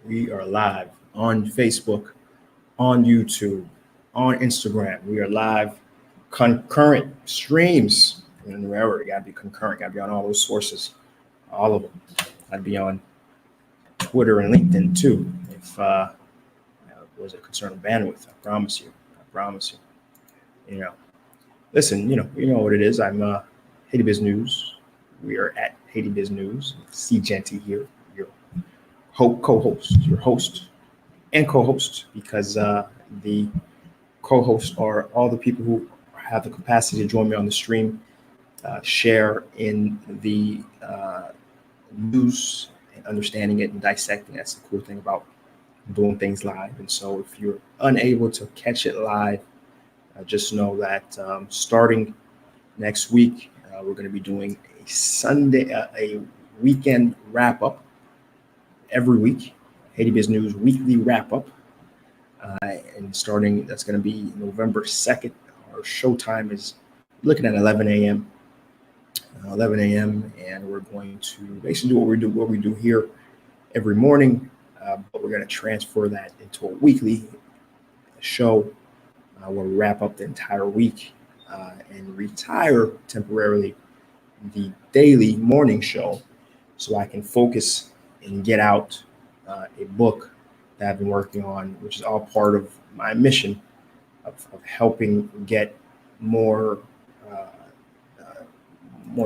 We are live on Facebook, on YouTube, on Instagram. We are live concurrent streams. And wherever, you gotta be concurrent, gotta be on all those sources, all of them. I'd be on Twitter and LinkedIn too, if was a concern of bandwidth. I promise you. You know, listen, you know what it is. I'm Haiti Biz News. We are at Haiti Biz News. SeeJeanty here, your co-host, your host and co-host, because the co-hosts are all the people who have the capacity to join me on the stream, share in the news and understanding it and dissecting. That's the cool thing about doing things live. And so if you're unable to catch it live, just know that starting next week, we're going to be doing a Sunday, a weekend wrap up every week, Haiti Biz News weekly wrap up. And starting, that's going to be November 2nd. Our show time is looking at 11 a.m. 11 a.m. And we're going to basically do what we do here every morning, but we're going to transfer that into a weekly show where we wrap up the entire week and retire temporarily the daily morning show so I can focus and get out a book that I've been working on, which is all part of my mission of helping get more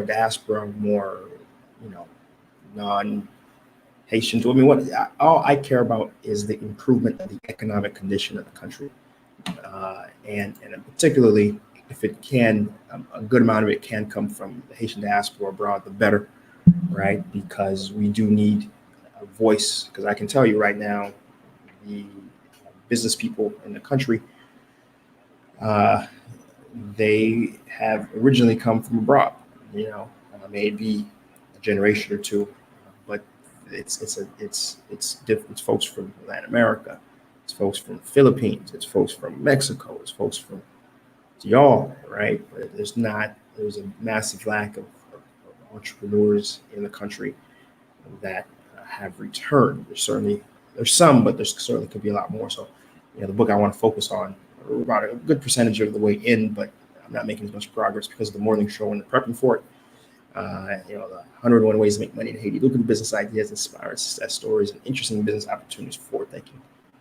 diaspora, more, non-Haitians. I mean, all I care about is the improvement of the economic condition of the country. And particularly if it can, a good amount of it can come from the Haitian diaspora abroad, the better, right? Because we do need a voice, because I can tell you right now, the business people in the country, they have originally come from abroad, maybe a generation or two, but it's folks from Latin America, it's folks from the Philippines, it's folks from Mexico, it's folks from y'all, right? But there's a massive lack of entrepreneurs in the country that have returned. There's some, but there certainly could be a lot more. So, the book I want to focus on, we're about a good percentage of the way in, but I'm not making as much progress because of the morning show and the prepping for it. The 101 Ways to Make Money in Haiti. Look at the business ideas, inspiring success stories, and interesting business opportunities for forward-thinking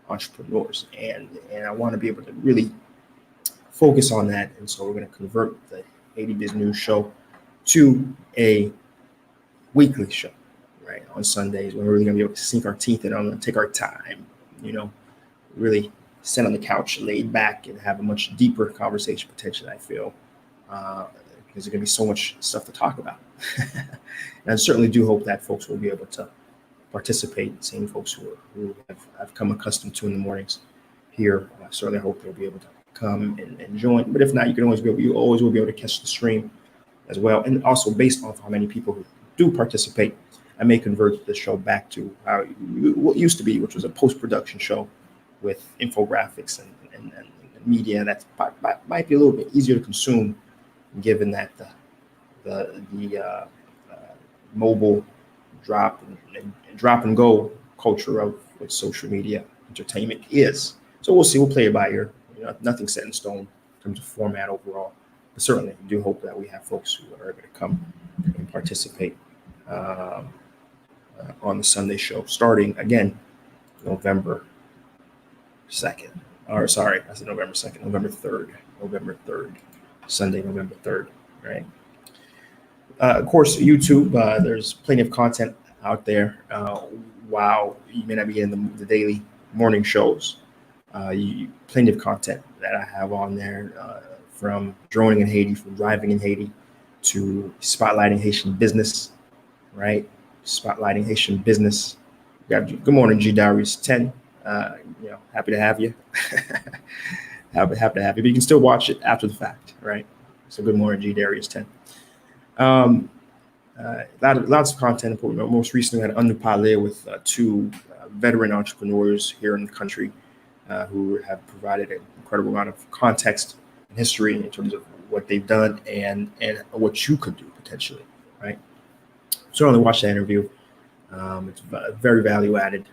entrepreneurs. And I want to be able to really focus on that. And so we're going to convert the Haiti Biz News show to a weekly show, right? On Sundays, we're really going to be able to sink our teeth in. I'm going to take our time, really sit on the couch, laid back, and have a much deeper conversation potentially, I feel, because there's going to be so much stuff to talk about. And I certainly do hope that folks will be able to participate, same folks who I've come accustomed to in the mornings here. I certainly hope they'll be able to come and join. But if not, you always will be able to catch the stream as well. And also based off how many people who do participate, I may convert the show back to what used to be, which was a post-production show with infographics and media that might be a little bit easier to consume, given that the mobile drop and go culture of what social media entertainment is. So we'll see. We'll play it by ear. Nothing set in stone in terms of format overall. But certainly, I do hope that we have folks who are able to come and participate on the Sunday show, starting again November 2nd. Or sorry, I said November 2nd, November 3rd, Sunday, November 3rd, right? Of course, YouTube, there's plenty of content out there. While you may not be in the daily morning shows, plenty of content that I have on there, from droning in Haiti, from driving in Haiti, to spotlighting Haitian business, right? Spotlighting Haitian business. Good morning, G Darius 10. Happy to have you. happy to have you. But you can still watch it after the fact, right? So good morning, G Darius 10. Lots of content. Most recently, we had an underpale with two veteran entrepreneurs here in the country who have provided an incredible amount of context and history in terms of what they've done and what you could do potentially, right? So I only watched that interview. It's very value added.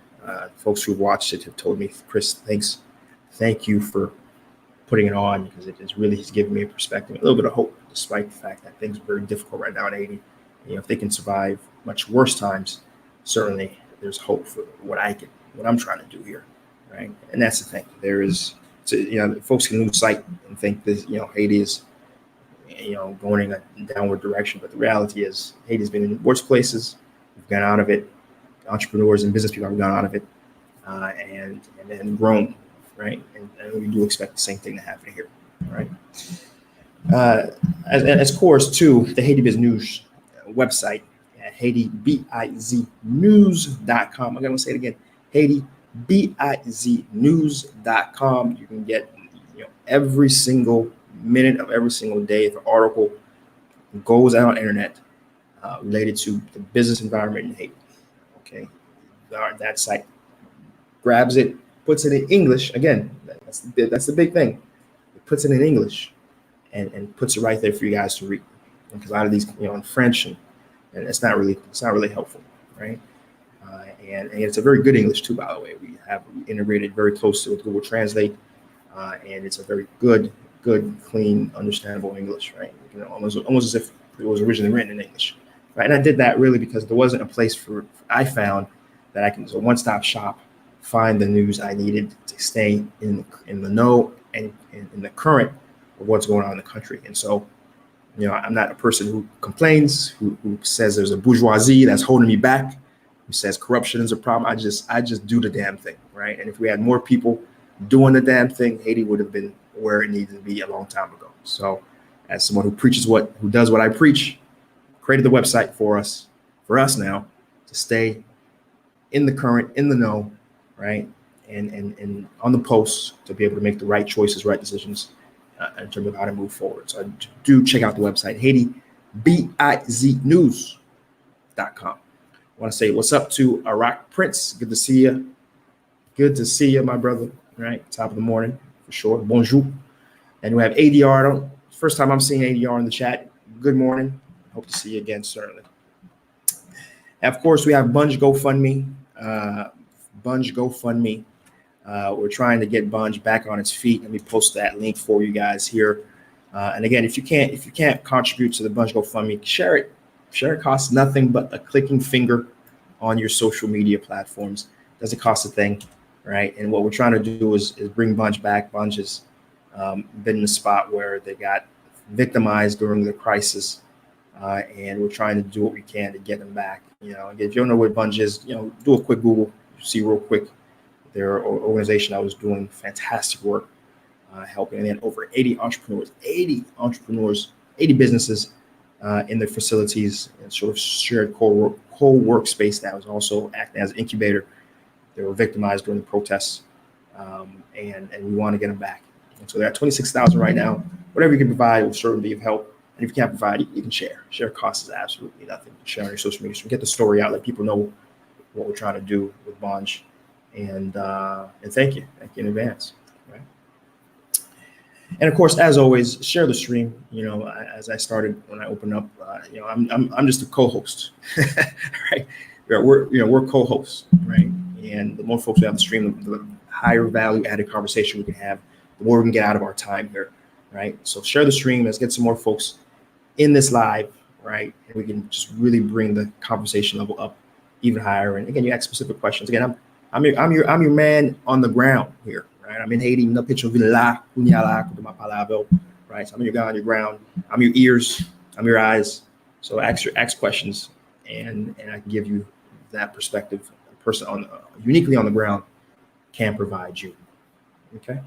Folks who watched it have told me, Chris, thank you for putting it on, because it is really has given me a perspective, a little bit of hope, despite the fact that things are very difficult right now in Haiti. If they can survive much worse times, certainly there's hope for what I'm trying to do here, right? And that's the thing. There is, folks can lose sight and think this, Haiti is, going in a downward direction, but the reality is Haiti's been in worse places. We've gone out of it. Entrepreneurs and business people have gone out of it, and then grown, right? And we do expect the same thing to happen here, right? As course to the Haiti Biz News website at Haiti Beat News.com. I'm going to say it again, Haiti Beat News.com. You can get every single minute of every single day if an article goes out on the internet related to the business environment in Haiti. Okay, that site grabs it, puts it in English. Again, that's the big thing. It puts it in English and puts it right there for you guys to read. Because a lot of these, in French, and it's not really helpful, right? And it's a very good English too, by the way. We have integrated very closely with Google Translate, and it's a very good, clean, understandable English, right? Almost as if it was originally written in English, right? And I did that really because there wasn't a place I found that I can, as a one-stop shop, find the news I needed to stay in the know and in the current of what's going on in the country. And so, I'm not a person who complains, who says there's a bourgeoisie that's holding me back, who says corruption is a problem. I just do the damn thing, right? And if we had more people doing the damn thing, Haiti would have been where it needed to be a long time ago. So, as someone who does what I preach, created the website for us now to stay in the current, in the know, right? And on the posts to be able to make the right choices, right decisions in terms of how to move forward. So do check out the website, HaitiBizNews.com. I want to say what's up to Iraq Prince. Good to see you. Good to see you, my brother. Right, top of the morning for sure. Bonjour. And we have ADR. First time I'm seeing ADR in the chat. Good morning. Hope to see you again, certainly. And of course, we have Bunge GoFundMe. We're trying to get Bunge back on its feet. Let me post that link for you guys here. And again, if you can't contribute to the Bunge GoFundMe, share it. Share it costs nothing but a clicking finger on your social media platforms. Doesn't cost a thing, right? And what we're trying to do is bring Bunge back. Bunge has been in a spot where they got victimized during the crisis, and we're trying to do what we can to get them back. If you don't know what Bunge is, do a quick Google, see real quick. They're an organization that was doing fantastic work, helping and over 80 entrepreneurs, 80 businesses in their facilities, and sort of shared co-workspace that was also acting as an incubator. They were victimized during the protests, and we want to get them back. And so they're at 26,000 right now. Whatever you can provide will certainly be of help. And if you can't provide, you can share. Share costs is absolutely nothing. Share on your social media. So get the story out, let people know what we're trying to do with Bunge. And thank you in advance. Right? And of course, as always, share the stream. As I started when I opened up, I'm just a co-host, right? We're co-hosts, right? And the more folks we have the stream, the higher value added conversation we can have, the more we can get out of our time here, right? So share the stream. Let's get some more folks in this live, right? And we can just really bring the conversation level up even higher. And again, you ask specific questions. Again, I'm your man on the ground here, right? I'm in Haiti, right? So I'm your guy on your ground. I'm your ears, I'm your eyes. So ask questions, and I can give you that perspective. A person uniquely on the ground can provide you. Okay.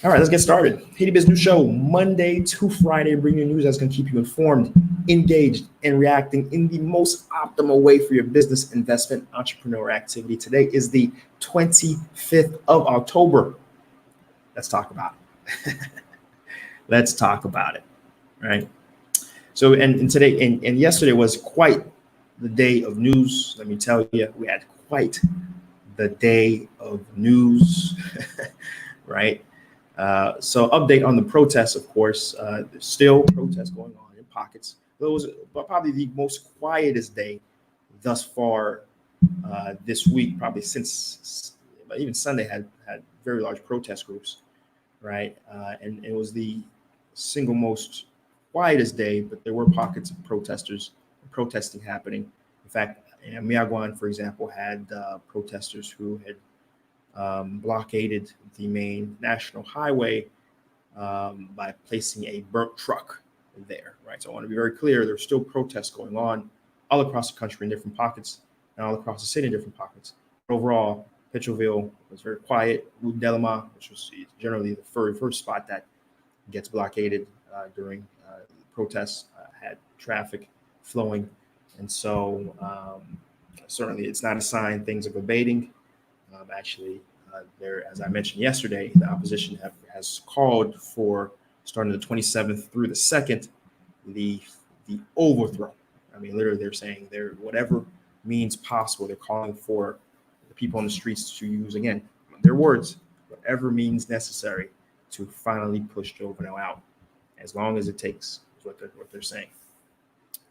All right, let's get started. Haiti Biz News Show, Monday to Friday, bringing you news that's going to keep you informed, engaged, and reacting in the most optimal way for your business, investment, entrepreneur activity. Today is the 25th of October. Let's talk about it. Let's talk about it, right? So, and today and yesterday was quite the day of news. Let me tell you, we had quite the day of news, right? So update on the protests, of course, there's still protests going on in pockets. It was probably the most quietest day thus far this week, probably since even Sunday, had very large protest groups, right? And it was the single most quietest day, but there were pockets of protesting happening. In fact, Miagwan, for example, had protesters who had blockaded the main national highway by placing a burnt truck there, right? So I want to be very clear, there's still protests going on all across the country in different pockets and all across the city in different pockets. But overall, Petroville was very quiet. Delama, which was generally the first spot that gets blockaded during protests, had traffic flowing. And so certainly it's not a sign things are abating. Actually, there, as I mentioned yesterday, the opposition has called for, starting the 27th through the 2nd, the overthrow. I mean, literally, they're saying whatever means possible. They're calling for the people on the streets to use, again, their words, whatever means necessary to finally push Jovenel out, as long as it takes, is what they're saying.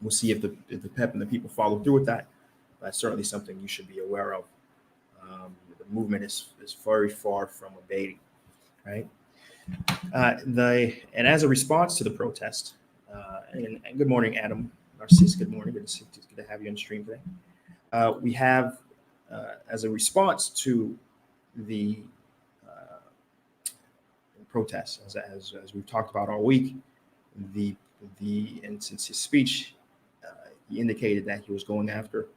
We'll see if the PEP and the people follow through with that. That's certainly something you should be aware of. The movement is very far from abating, right? And as a response to the protest, and good morning, Adam Narcisse. Good morning. Good to have you on the stream today. We have, as a response to the protests, as we've talked about all week, and since his speech, he indicated that he was going after,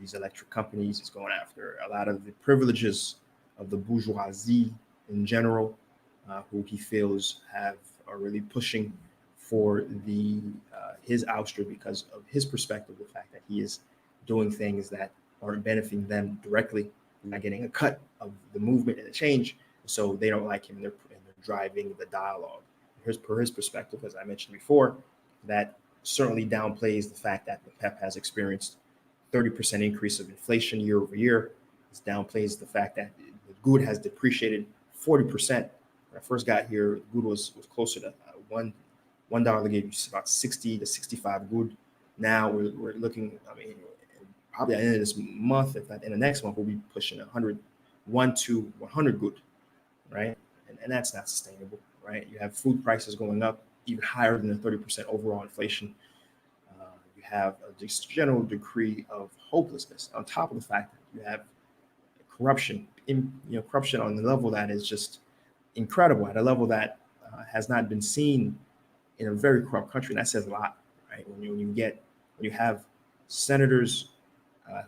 these electric companies. He's going after a lot of the privileges of the bourgeoisie in general, who he feels are really pushing for his ouster because of his perspective, the fact that he is doing things that aren't benefiting them directly, not getting a cut of the movement and the change. So they don't like him. They're driving the dialogue. Per his perspective, as I mentioned before, that certainly downplays the fact that the PEP has experienced 30% increase of inflation year over year. This downplays the fact that the good has depreciated 40%. When I first got here, good was closer to $1 gave you about 60 to 65 good. Now we're looking, probably at the end of this month, if not in the next month, we'll be pushing 1 to 100 good, right? And that's not sustainable, right? You have food prices going up even higher than the 30% overall inflation. You have a just general degree of hopelessness on top of the fact that you have corruption, corruption on the level that is just incredible, at a level that has not been seen in a very corrupt country. And that says a lot, right? When you have senators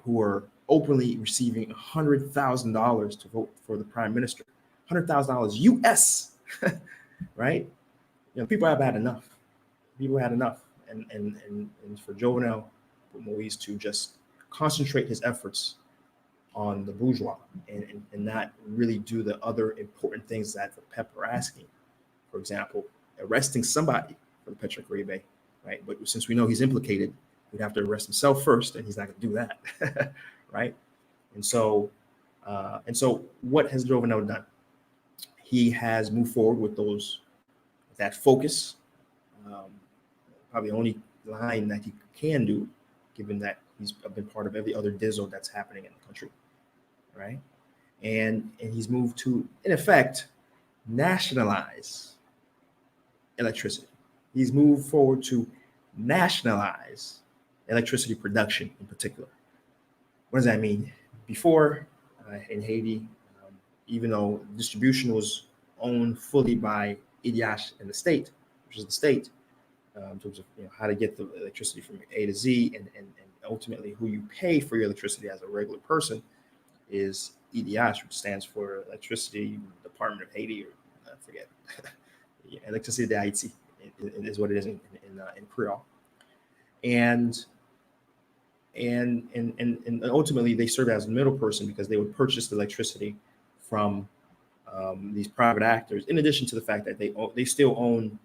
who are openly receiving $100,000 to vote for the prime minister, $100,000 US, right? People have had enough. People had enough. And for Jovenel Moise to just concentrate his efforts on the bourgeois and not really do the other important things that the PEP are asking. For example, arresting somebody for the Petrocaribe, right? But since we know he's implicated, we'd have to arrest himself first, and he's not going to do that, right? And so what has Jovenel done? He has moved forward with that focus. Probably the only line that he can do, given that he's been part of every other dizzle that's happening in the country, right? And he's moved to, in effect, nationalize electricity. He's moved forward to nationalize electricity production in particular. What does that mean? Before, in Haiti, even though distribution was owned fully by IDH and the state, which is the state, in terms of how to get the electricity from A to Z, and ultimately who you pay for your electricity as a regular person is EDH, which stands for Electricity Department of Haiti, or I forget, Electricité de Haiti is what it is in Creole, and ultimately they serve as a middle person because they would purchase the electricity from these private actors, in addition to the fact that they still own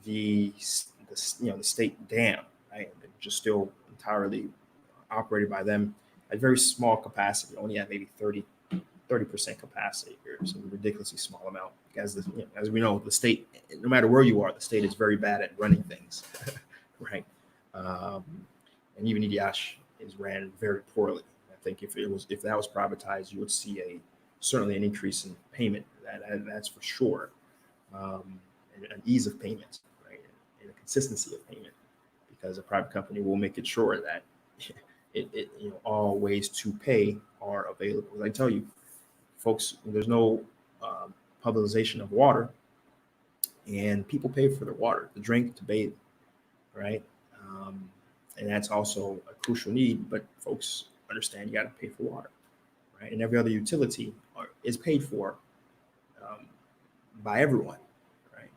the state dam, right? They're just still entirely operated by them at very small capacity, only at maybe 30% capacity, or some ridiculously small amount. As we know, the state, no matter where you are, the state is very bad at running things, right? And even EDH is ran very poorly. I think if that was privatized, you would see certainly an increase in payment. That's for sure, and an ease of payment, right, and a consistency of payment, because a private company will make it sure that all ways to pay are available. As I tell you, folks, there's no publicization of water, and people pay for their water, to drink, to bathe, right? And that's also a crucial need, but folks understand you got to pay for water, right? And every other utility is paid for by everyone, right?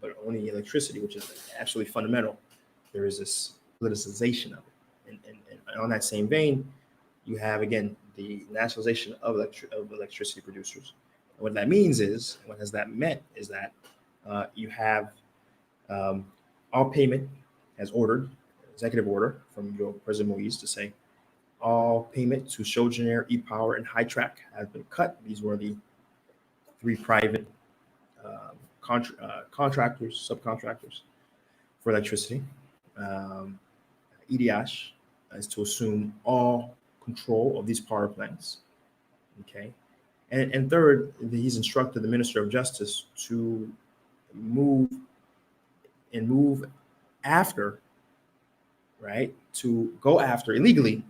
But only electricity, which is absolutely fundamental, there is this politicization of it. And on that same vein, you have, again, the nationalization of electricity producers. And what that means is, what has that meant is that you have all payment as ordered, executive order from your President Moise to say all payment to SeeJeanty, E-Power, and Haitis has been cut. These were the three private contractors, subcontractors for electricity. EDH is to assume all control of these power plants. Okay. And third, he's instructed the Minister of Justice to move after, right, to go after illegally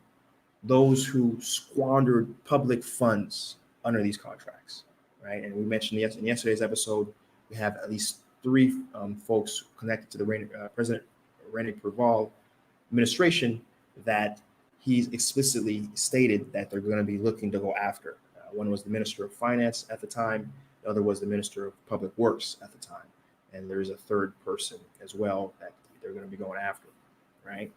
those who squandered public funds under these contracts, right? And we mentioned in yesterday's episode, we have at least three folks connected to the President Rene Preval administration that he's explicitly stated that they're going to be looking to go after. One was the Minister of Finance at the time. The other was the Minister of Public Works at the time. And there's a third person as well that they're going to be going after, right?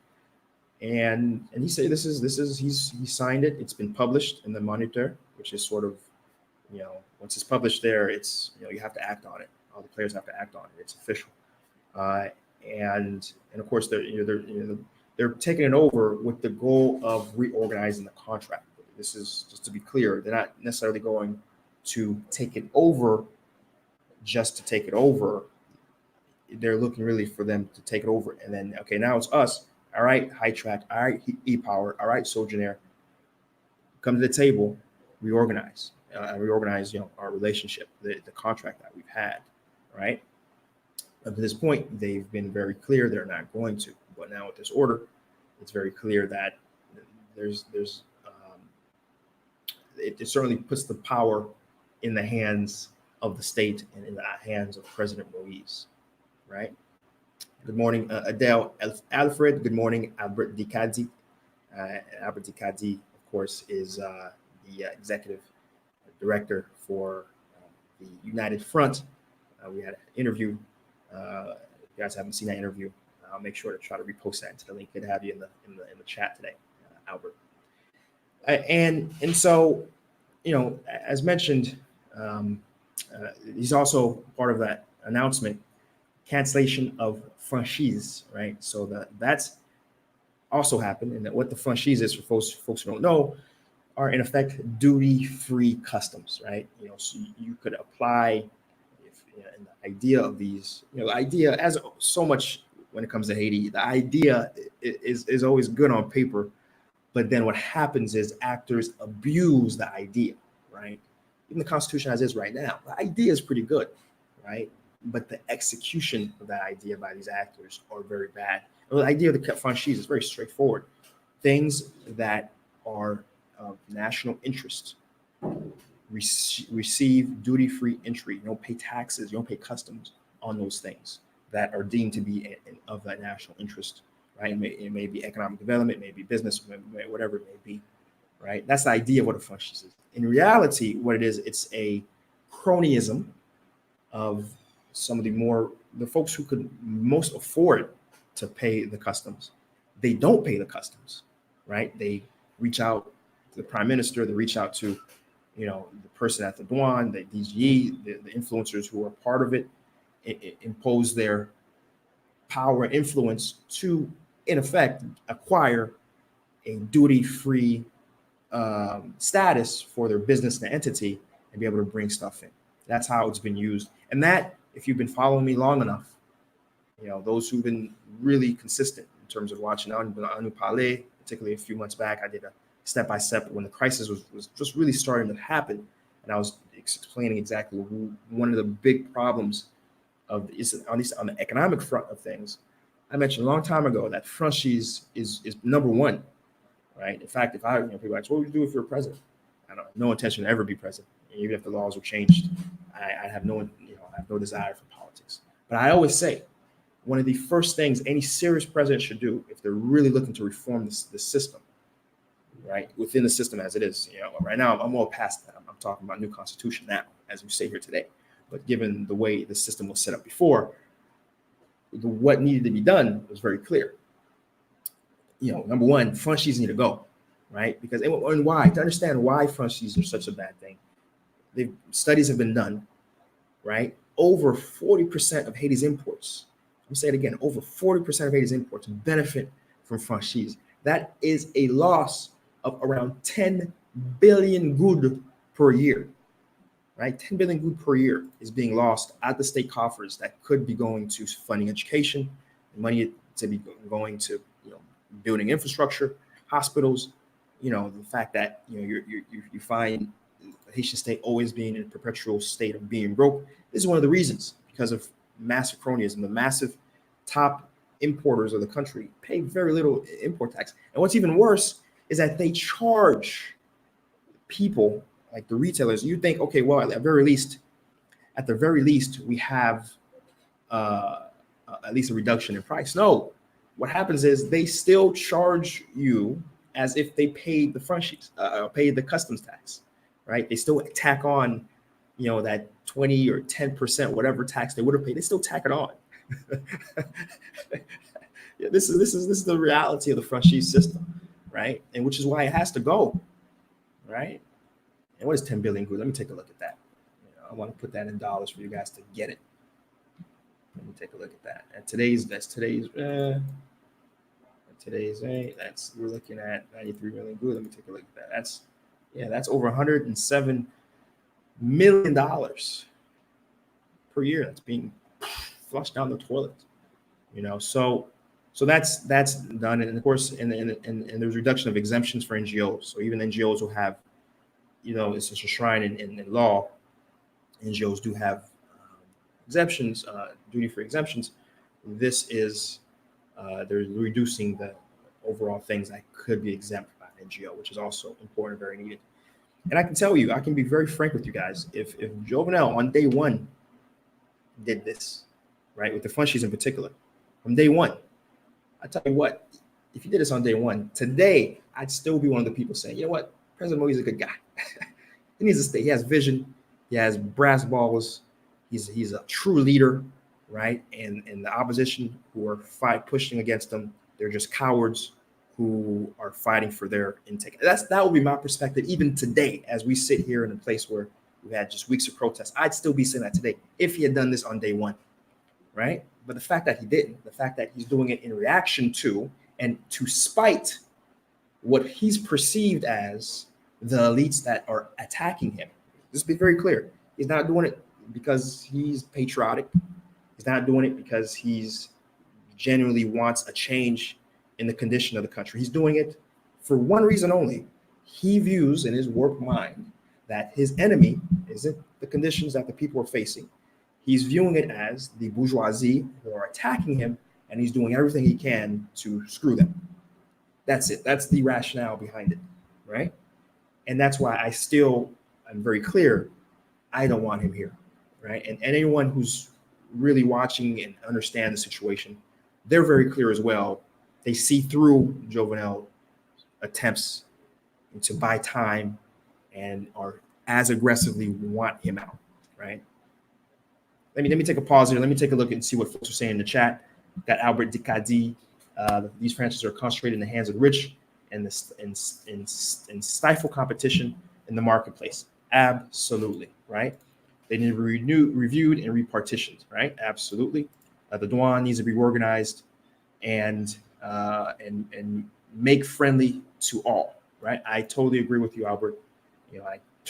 And he said he signed it. It's been published in the Monitor, which is sort of, once it's published there, it's, you have to act on it. All the players have to act on it. It's official. And of course they're taking it over with the goal of reorganizing the contract. This is, just to be clear, they're not necessarily going to take it over just to take it over. They're looking really for them to take it over, and then, okay, now it's us. All right, Haitis, all right, E-Power, all right, SeeJeanty, come to the table, reorganize, our relationship, the contract that we've had, right? Up to this point, they've been very clear they're not going to, but now with this order, it's very clear that it certainly puts the power in the hands of the state and in the hands of President Moise, right? Good morning, Adele Alfred. Good morning, Albert Dicadi. Albert Dicadi, of course, is the executive director for the United Front. We had an interview. If you guys haven't seen that interview, I'll make sure to try to repost that into the link. Could have you in the chat today, Albert. And so, as mentioned, he's also part of that announcement, cancellation of franchise, right? So that's also happened. And what the franchise is, for folks who don't know, are in effect duty-free customs, right? So you could apply, and the idea of these, the idea, as so much when it comes to Haiti, the idea is always good on paper, but then what happens is actors abuse the idea, right? Even the Constitution as is right now, the idea is pretty good, right? But the execution of that idea by these actors are very bad. The idea of the franchise is very straightforward. Things that are of national interest receive duty-free entry. You don't pay taxes, you don't pay customs on those things that are deemed to be of that national interest, right? It may be economic development, it may be business, whatever it may be, right? That's the idea of what a franchise is. In reality, what it is, it's a cronyism of some of the folks who could most afford to pay the customs. They don't pay the customs, right? They reach out to the prime minister, they reach out to, the person at the douane, the DGE, the influencers who are part of it, impose their power and influence to, in effect, acquire a duty-free status for their business and entity and be able to bring stuff in. That's how it's been used. And that, if you've been following me long enough, those who've been really consistent in terms of watching Anu Pale, particularly a few months back. I did a step-by-step when the crisis was just really starting to happen. And I was explaining exactly one of the big problems of is at least on the economic front of things. I mentioned a long time ago that franchise is number one, right? In fact, if I, people ask, what would you do if you're president? I don't have no intention to ever be president. Even if the laws were changed, I have no, I have no desire for politics. But I always say, one of the first things any serious president should do if they're really looking to reform the system, right, within the system as it is. Right now I'm well past that. I'm talking about new constitution now, as we say here today. But given the way the system was set up before, what needed to be done was very clear. Number one, franchises need to go, right? Because and why? To understand why franchises are such a bad thing, studies have been done, right? Over 40% of Haiti's imports, let me say it again, over 40% of Haiti's imports benefit from franchise. That is a loss of around 10 billion good per year, right? 10 billion good per year is being lost at the state coffers that could be going to funding education, money to be going to building infrastructure, hospitals. The fact that you find the Haitian state always being in a perpetual state of being broke. This is one of the reasons, because of massive cronyism. The massive top importers of the country pay very little import tax. And what's even worse is that they charge people like the retailers. You think, okay, well, at the very least, we have at least a reduction in price. No, what happens is they still charge you as if they paid the franchise, paid the customs tax, right? They still tack on, that 20 or 10%, whatever tax they would have paid. They still tack it on. This is the reality of the franchise system, right? And which is why it has to go, right? And what is 10 billion good? Let me take a look at that. I want to put that in dollars for you guys to get it. Let me take a look at that. And we're looking at 93 million good. Let me take a look at that. That's over $107 million per year that's being flushed down the toilet. So that's done. And of course, and there's reduction of exemptions for NGOs. So even NGOs will have, it's a shrine in law. NGOs do have exemptions, duty-free exemptions. This is they're reducing the overall things that could be exempt by an NGO, which is also important, very needed. And I can tell you, I can be very frank with you guys. If Jovenel on day one did this, right, with the franchise in particular, from day one, I tell you what, if he did this on day one, today I'd still be one of the people saying, you know what, President Moïse is a good guy. He needs to stay. He has vision. He has brass balls. He's a true leader, right? And the opposition who are pushing against him, they're just cowards who are fighting for their intake. That would be my perspective even today, as we sit here in a place where we had just weeks of protests. I'd still be saying that today if he had done this on day one, right? But the fact that he didn't, the fact that he's doing it in reaction to and to spite what he's perceived as the elites that are attacking him. Just be very clear. He's not doing it because he's patriotic. He's not doing it because he's genuinely wants a change in the condition of the country. He's doing it for one reason only. He views in his warped mind that his enemy isn't the conditions that the people are facing. He's viewing it as the bourgeoisie who are attacking him, and he's doing everything he can to screw them. That's it. That's the rationale behind it, right? And that's why I'm very clear, I don't want him here, right? And anyone who's really watching and understand the situation, they're very clear as well. They see through Jovenel attempts to buy time and are as aggressively want him out, right? Let me take a pause here. Let me take a look and see what folks are saying in the chat. Got Albert Dicadi. These franchises are concentrated in the hands of the rich and stifle competition in the marketplace. Absolutely, right? They need to be reviewed and repartitioned, right? Absolutely. The douane needs to be reorganized and make friendly to all, right? I totally agree with you, Albert.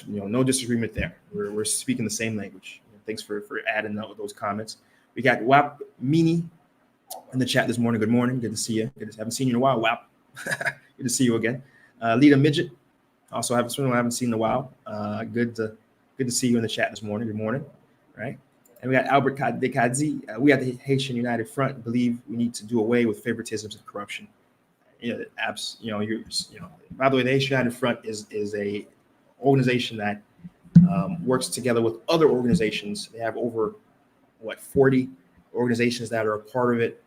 No disagreement there. We're speaking the same language. Thanks for adding those comments. We got WAP Mini in the chat this morning. Good morning. Good to see you. Haven't seen you in a while, WAP. Good to see you again. Lita Midget, also someone I haven't seen in a while. Good to see you in the chat this morning. Good morning, right? And we got Albert Dekadzi. We at the Haitian United Front believe we need to do away with favoritisms and corruption. By the way, the Haitian United Front is a organization that works together with other organizations. They have over 40 organizations that are a part of it,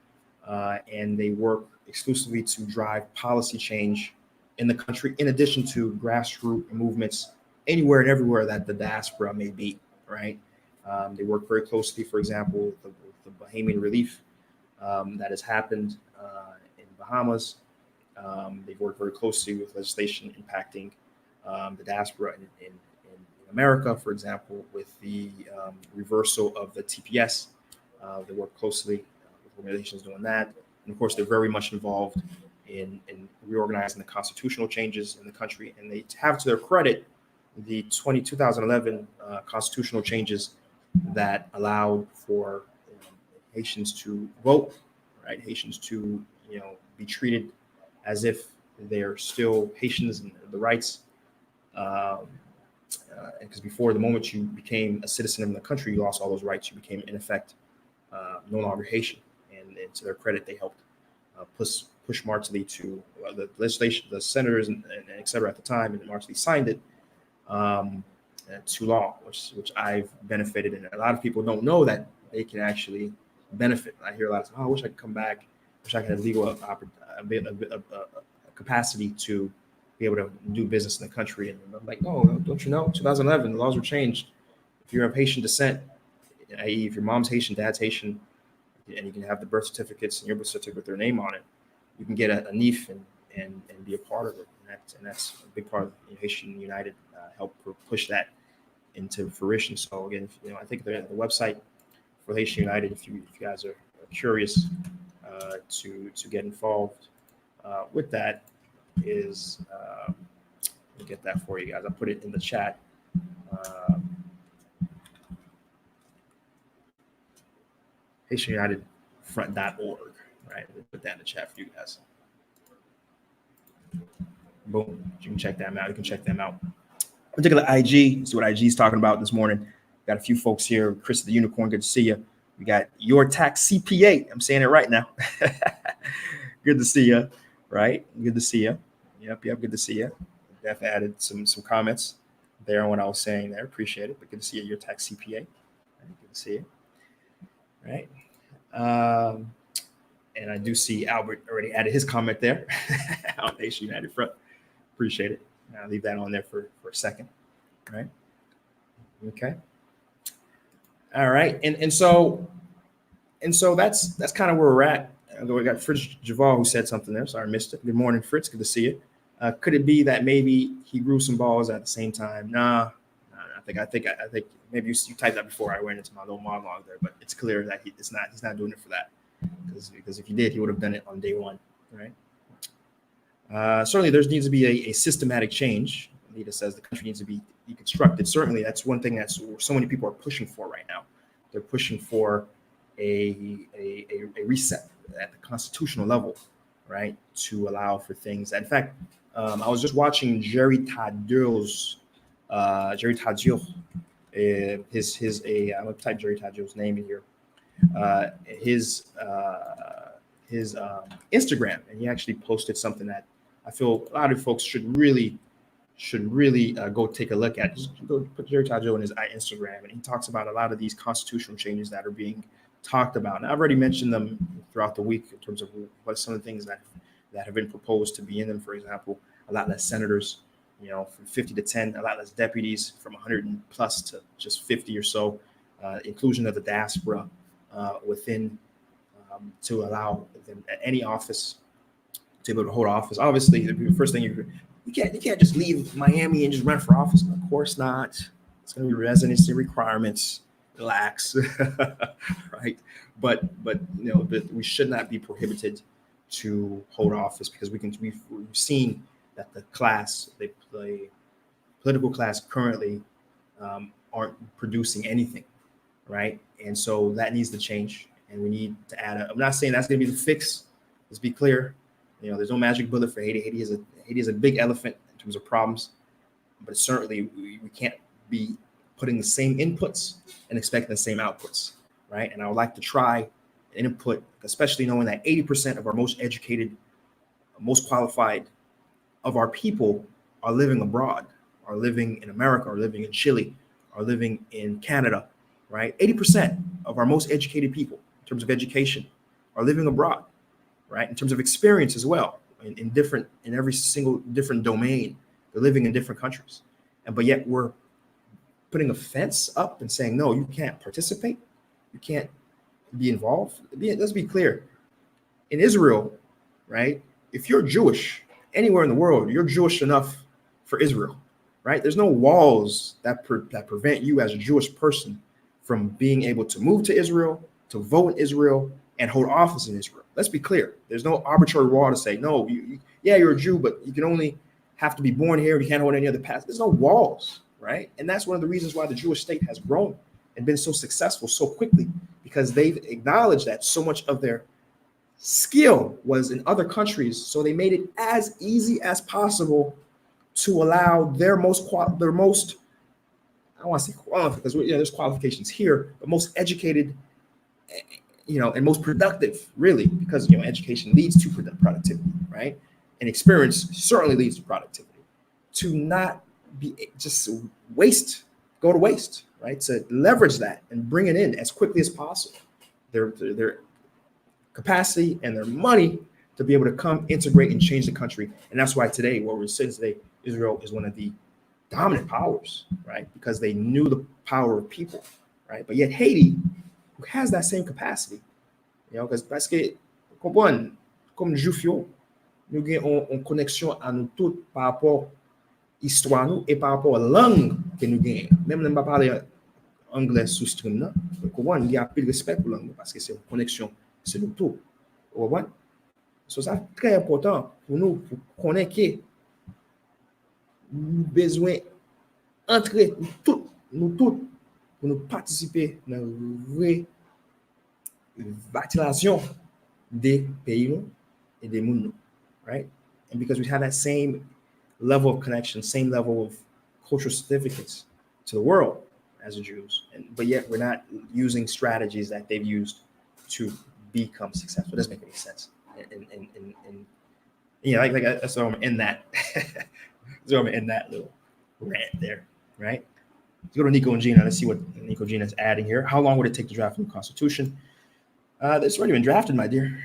and they work exclusively to drive policy change in the country, in addition to grassroots movements anywhere and everywhere that the diaspora may be, right? They work very closely, for example, with the Bahamian relief that has happened in Bahamas. They've worked very closely with legislation impacting the diaspora in America, for example, with the reversal of the TPS. They work closely with organizations doing that. And of course, they're very much involved in reorganizing the constitutional changes in the country. And they have, to their credit, the 2011 constitutional changes that allowed for Haitians to vote, right? Haitians to be treated as if they're still Haitians and the rights. Because before, the moment you became a citizen of the country, you lost all those rights. You became, in effect, no longer Haitian. And to their credit, they helped push Martley to the legislation, the senators and et cetera at the time, and Martley signed it to law, which I've benefited. And a lot of people don't know that they can actually benefit. I hear a lot of, I wish I could come back. Wish I could have legal capacity to be able to do business in the country. And I'm like, no, don't you know? 2011, the laws were changed. If you're of Haitian descent, i.e., if your mom's Haitian, dad's Haitian, and you can have the birth certificates and your birth certificate with their name on it, you can get a NIF and be a part of it. And that's a big part of Haitian United help push that into fruition. So again, I think the website for Haitian United, if you guys are curious to get involved with that, is let me get that for you guys. I'll put it in the chat. Haitian United Front.org, right? We'll put that in the chat for you guys. Boom. You can check them out. You can check them out. Particular IG, see what IG is talking about this morning. Got a few folks here. Chris the Unicorn, good to see you. We got Your Tax CPA. I'm saying it right now. Good to see you. Right? Good to see you. Yep. Good to see you. Definitely added some comments there on what I was saying there. Appreciate it. But good to see you, Your Tax CPA. Right, good to see you. Right. And I do see Albert already added his comment there on Haitian United Front. Appreciate it. I'll leave that on there for a second. Right. Okay. All right. And so that's kind of where we're at. We got Fritz Javal who said something there. Sorry, I missed it. Good morning, Fritz. Good to see you. Could it be that maybe he grew some balls at the same time? Nah. I think maybe you typed that before I went into my little monologue there, but it's clear that he's not doing it for that, because if he did, he would have done it on day one, right? Certainly, there needs to be a systematic change. Anita says the country needs to be deconstructed. Certainly, that's one thing that's so many people are pushing for right now. They're pushing for a reset at the constitutional level, right, to allow for things. In fact, I was just watching Jerry Tadeu's. I'm gonna type Jerry Tadeu's name in here. His Instagram, and he actually posted something that I feel a lot of folks should really go take a look at. Just go put Jerry Tadeu in his Instagram, and he talks about a lot of these constitutional changes that are being talked about. And I've already mentioned them throughout the week in terms of what some of the things that have been proposed to be in them. For example, a lot less senators, from 50 to 10, a lot less deputies, from 100 plus to just 50 or so. Inclusion of the diaspora within to allow them at any office to be able to hold office. Obviously, the first thing you can't just leave Miami and just run for office. Of course not. It's going to be residency requirements. Relax, right? But we should not be prohibited to hold office, because we've seen that the political class currently aren't producing anything, right? And so that needs to change, and we need to add I'm not saying that's going to be the fix. Let's be clear. There's no magic bullet for Haiti. Haiti is a big elephant in terms of problems, but certainly we can't be putting the same inputs and expecting the same outputs, right? And I would like to try an input, especially knowing that 80% of our most educated, most qualified of our people are living abroad, are living in America, are living in Chile, are living in Canada, right? 80% of our most educated people in terms of education are living abroad, right? In terms of experience as well, in every single different domain, they're living in different countries. But yet we're putting a fence up and saying, no, you can't participate. You can't be involved. Let's be clear. In Israel, right? If you're Jewish, anywhere in the world, you're Jewish enough for Israel, right? There's no walls that prevent you as a Jewish person from being able to move to Israel, to vote in Israel, and hold office in Israel. Let's be clear. There's no arbitrary wall to say, no, you're a Jew, but you can only have to be born here. You can't hold any other path. There's no walls, right? And that's one of the reasons why the Jewish state has grown and been so successful so quickly, because they've acknowledged that so much of their skill was in other countries. So they made it as easy as possible to allow their most, I don't want to say qualified, because there's qualifications here, but most educated, and most productive, really, because education leads to productivity, right? And experience certainly leads to productivity. To not be just go to waste, right? To leverage that and bring it in as quickly as possible. Their capacity and their money to be able to come, integrate, and change the country. And that's why today, where we're sitting today, Israel is one of the dominant powers, right? Because they knew the power of people, right? But yet Haiti, who has that same capacity, because parce que, comprendre, comme Jufio, nous avons une connexion à nous tous par rapport à l'histoire nous et par rapport à la langue que nous avons. Même si nous ne parlons pas anglais sous stream, il y a plus de respect pour la langue parce que c'est une connexion, c'est nous tous. So, c'est très important pour nous, pour connaître que nous avons besoin d'entrer nous tous, pour nous participer dans la revitalisation des pays et des mondes, right? And because we have that same level of connection, same level of cultural significance to the world as the Jews, but yet we're not using strategies that they've used to become successful. It doesn't make any sense. And so I'm in that. So I'm in that little rant there, right? Let's go to Nico and Gina. Let's see what Nico Gina is adding here. How long would it take to draft a new constitution? It's already been drafted, my dear.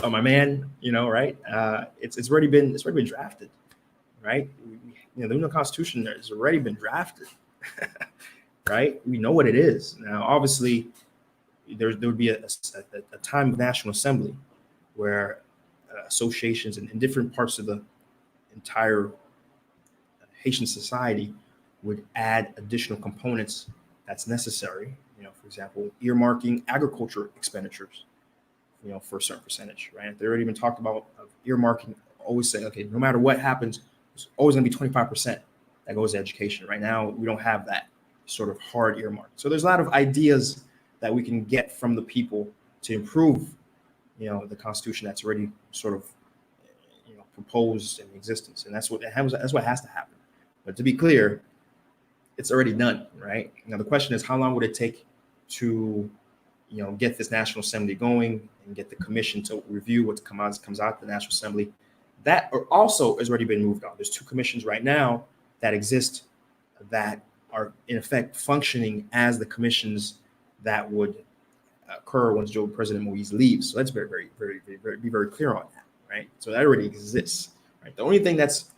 Oh, my man, right? It's already been drafted, right? The new constitution has already been drafted, right? We know what it is. Now, obviously, there would be a time of National Assembly where associations in different parts of the entire Haitian society would add additional components that's necessary. For example, earmarking agriculture expenditures, for a certain percentage, right? They've already been talked about earmarking, always say, okay, no matter what happens, it's always going to be 25% that goes to education. Right now, we don't have that sort of hard earmark. So there's a lot of ideas that we can get from the people to improve, the Constitution that's already sort of, proposed in existence. And that's what has to happen. But to be clear, it's already done, right? Now, the question is, how long would it take to, get this National Assembly going and get the commission to review what comes out of the National Assembly? That also has already been moved on. There's two commissions right now that exist that are in effect functioning as the commissions that would occur once President Moise leaves. So let's be very clear on that, right? So that already exists, right? The only thing that's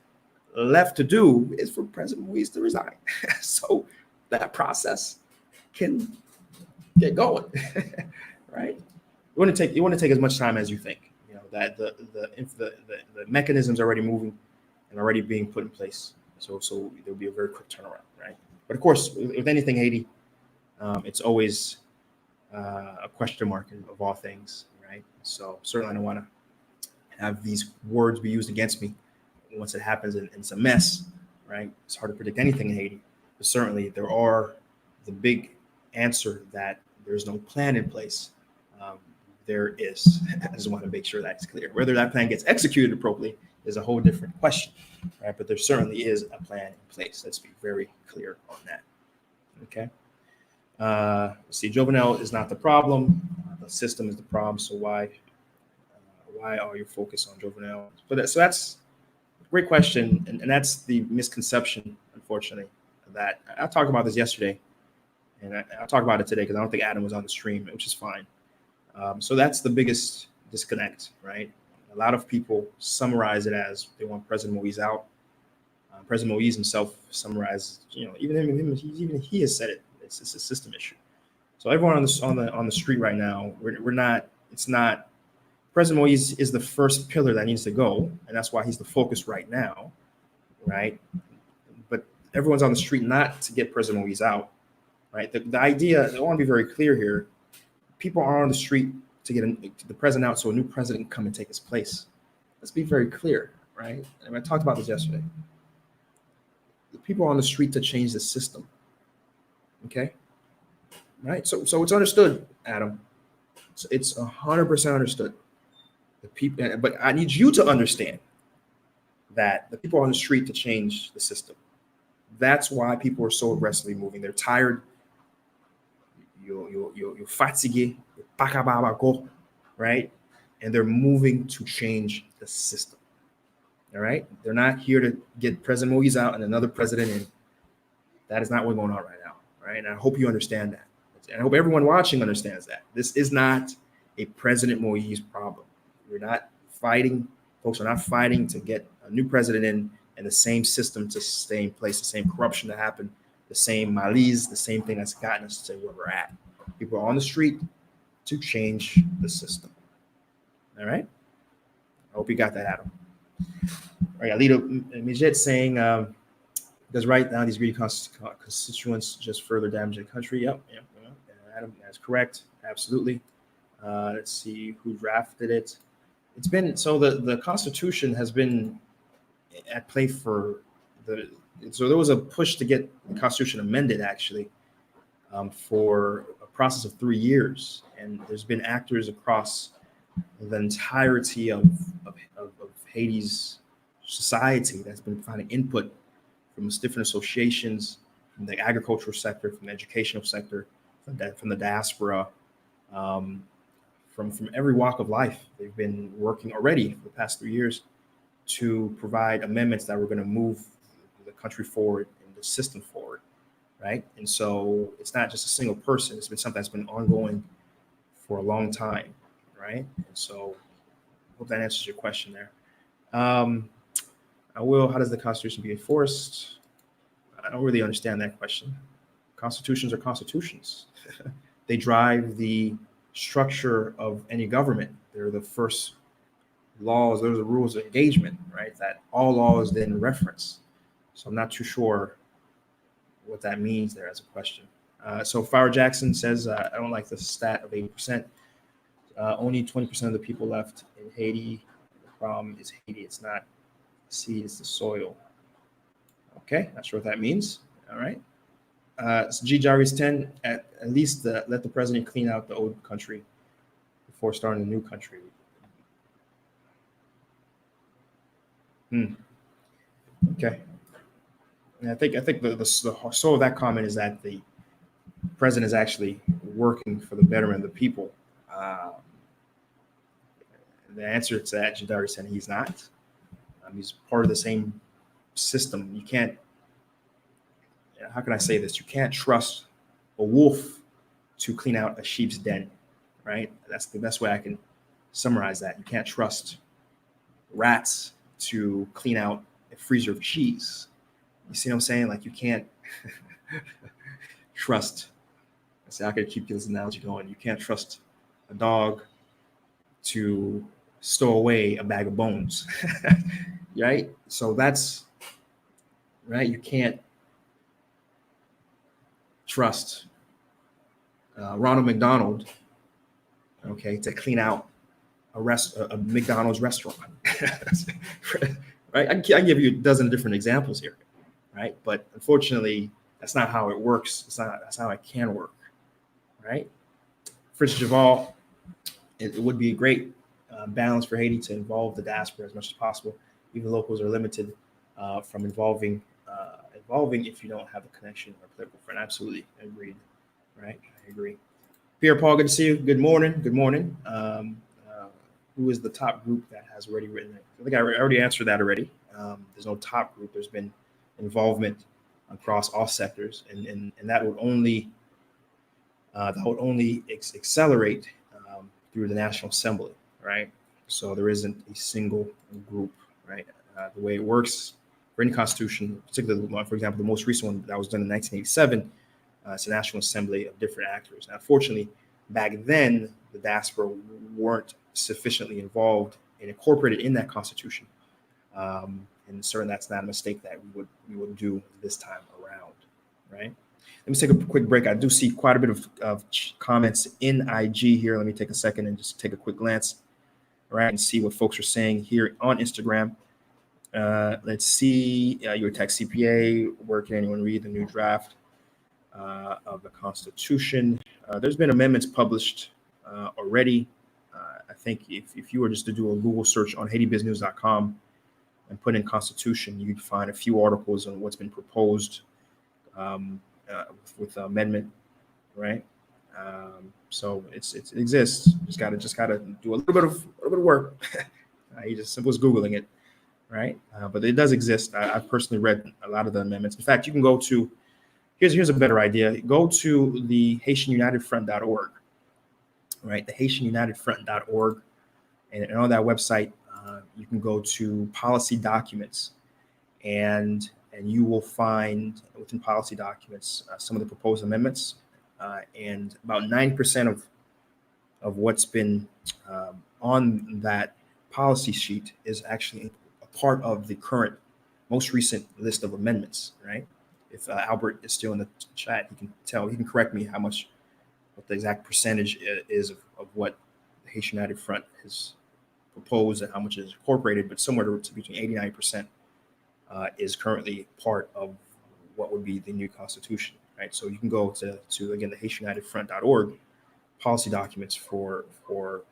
left to do is for President Moise to resign. So that process can get going, right? You want to take as much time as you think. That the mechanisms are already moving and already being put in place. So there'll be a very quick turnaround, right? But of course, with anything Haiti, it's always a question mark of all things, right? So certainly I don't want to have these words be used against me once it happens and it's a mess, right? It's hard to predict anything in Haiti, but certainly there are the big answer that there's no plan in place. there is. I just want to make sure that's clear. Whether that plan gets executed appropriately is a whole different question, right? But there certainly is a plan in place. Let's be very clear on that. Okay. See, Jovenel is not the problem. The system is the problem. So why are you focused on Jovenel? But so that's a great question, and that's the misconception, unfortunately. That I talked about this yesterday, and I'll talk about it today because I don't think Adam was on the stream, which is fine. So that's the biggest disconnect, right? A lot of people summarize it as they want President Moise out. President Moise himself summarized, even he has said it. It's a system issue. So everyone on the street right now, we're not. It's not. President Moise is the first pillar that needs to go, and that's why he's the focus right now, right? But everyone's on the street not to get President Moise out, right? The idea. I want to be very clear here. People are on the street to get the president out, so a new president can come and take his place. Let's be very clear, right? And I talked about this yesterday. The people are on the street to change the system. Okay, right? So it's understood, Adam. So it's 100% understood. The people, but I need you to understand that the people are on the street to change the system. That's why people are so aggressively moving. They're tired. You're fatigué, right? And they're moving to change the system. All right. They're not here to get President Moise out and another president in. That is not what's going on right now. Right. And I hope you understand that. And I hope everyone watching understands that. This is not a President Moise problem. We're not fighting. Folks are not fighting to get a new president in and the same system to stay in place, the same corruption to happen, the same malaise, the same thing that's gotten us to where we're at. People are on the street to change the system. All right. I hope you got that, Adam. All right, Alito Mijet saying, because right now these greedy constituents just further damage the country. Yep. Adam, that's correct. Absolutely. Let's see who drafted it. It's been so the Constitution has been at play so there was a push to get the Constitution amended actually for a process of 3 years, and there's been actors across the entirety of Haiti's society that's been providing input from different associations, from the agricultural sector, from the educational sector, from the diaspora, from every walk of life. They've been working already for the past 3 years to provide amendments that were going to move the country forward and the system forward, right? And so it's not just a single person. It's been something that's been ongoing for a long time, right? And so I hope that answers your question there. How does the Constitution be enforced? I don't really understand that question. Constitutions are constitutions. They drive the structure of any government. They're the first laws, those are the rules of engagement, right? That all laws then reference. So I'm not too sure what that means there as a question. So Fire Jackson says, I don't like the stat of 80%. Only 20% of the people left in Haiti. The problem is Haiti. It's not the seed, it's the soil. Okay, not sure what that means. All right. So G. Jarvis 10, at least let the president clean out the old country before starting a new country. Okay. And I think the soul of that comment is that the president is actually working for the betterment of the people. The answer to that, Jadari said he's not. He's part of the same system. You can't, how can I say this? You can't trust a wolf to clean out a sheep's den, right? That's the best way I can summarize that. You can't trust rats to clean out a freezer of cheese. You see what I'm saying? Like you can't trust. I say I could keep this analogy going. You can't trust a dog to stow away a bag of bones, right? So that's right. You can't trust Ronald McDonald, okay, to clean out a McDonald's restaurant, right? I give you a dozen different examples here, right? But unfortunately, that's not how it works. That's how it can work, right? Fritz Javal, it would be a great balance for Haiti to involve the diaspora as much as possible. Even locals are limited from involving if you don't have a connection or political friend. Absolutely agreed. Right, I agree. Pierre Paul, good to see you. Good morning. Good morning. Who is the top group that has already written it? I think I already answered that already. There's no top group. There's been involvement across all sectors, and that would only accelerate through the National Assembly, right? So there isn't a single group, right? The way it works for any constitution, particularly, for example, the most recent one that was done in 1987, it's a National Assembly of different actors. Now, unfortunately, back then, the diaspora weren't sufficiently involved and incorporated in that constitution. And certainly that's not a mistake that we would do this time around, right? Let me take a quick break. I do see quite a bit of comments in IG here. Let me take a second and just take a quick glance, right, and see what folks are saying here on Instagram. Let's see. Your tax CPA. Where can anyone read the new draft of the Constitution? There's been amendments published already. I think if you were just to do a Google search on HaitiBizNews.com and put in Constitution, you'd find a few articles on what's been proposed with the amendment, right? So it exists. Just gotta do a little bit of work. You just simple as Googling it, right? But it does exist. I've personally read a lot of the amendments. In fact, you can go to here's a better idea. Go to the HaitianUnitedFront.org, right? The HaitianUnitedFront.org, and on that website, you can go to policy documents, and you will find within policy documents some of the proposed amendments, and about 90% of what's been on that policy sheet is actually a part of the current, most recent list of amendments, right? If Albert is still in the chat, he can correct me what the exact percentage is of what the Haitian United Front has proposed and how much is incorporated, but somewhere between 89% is currently part of what would be the new Constitution, right? So you can go to again, the HaitianUnitedFront.org policy documents to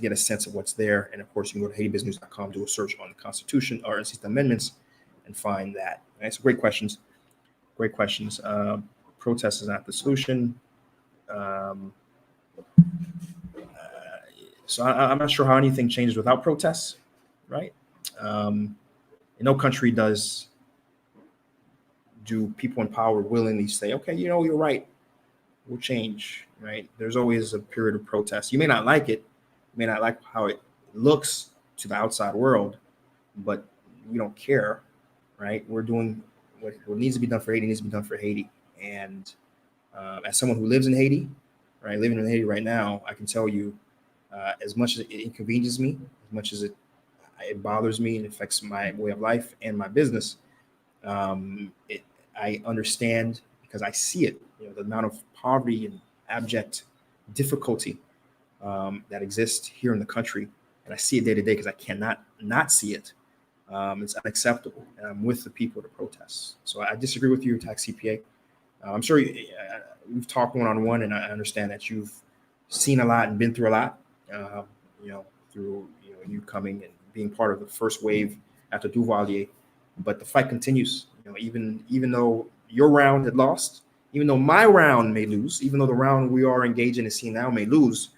get a sense of what's there. And of course, you can go to HaitiBizNews.com, do a search on the Constitution or the amendments and find that. Right? So great questions. Great questions. Protest is not the solution. So I'm not sure how anything changes without protests, right? In no country do people in power willingly say, okay, you're right, we'll change, right? There's always a period of protest. You may not like it, you may not like how it looks to the outside world, but we don't care, right? We're doing what needs to be done for Haiti needs to be done for Haiti. And as someone who lives in Haiti, right, living in Haiti right now, I can tell you, as much as it inconveniences me, as much as it bothers me and affects my way of life and my business, I understand because I see it. The amount of poverty and abject difficulty that exists here in the country, and I see it day to day because I cannot not see it. It's unacceptable, and I'm with the people to protest. So I disagree with you, tax CPA. I'm sure we've talked one-on-one, and I understand that you've seen a lot and been through a lot. Through you coming and being part of the first wave after Duvalier, but the fight continues. Even though your round had lost, even though my round may lose, even though the round we are engaged in and seeing now may lose,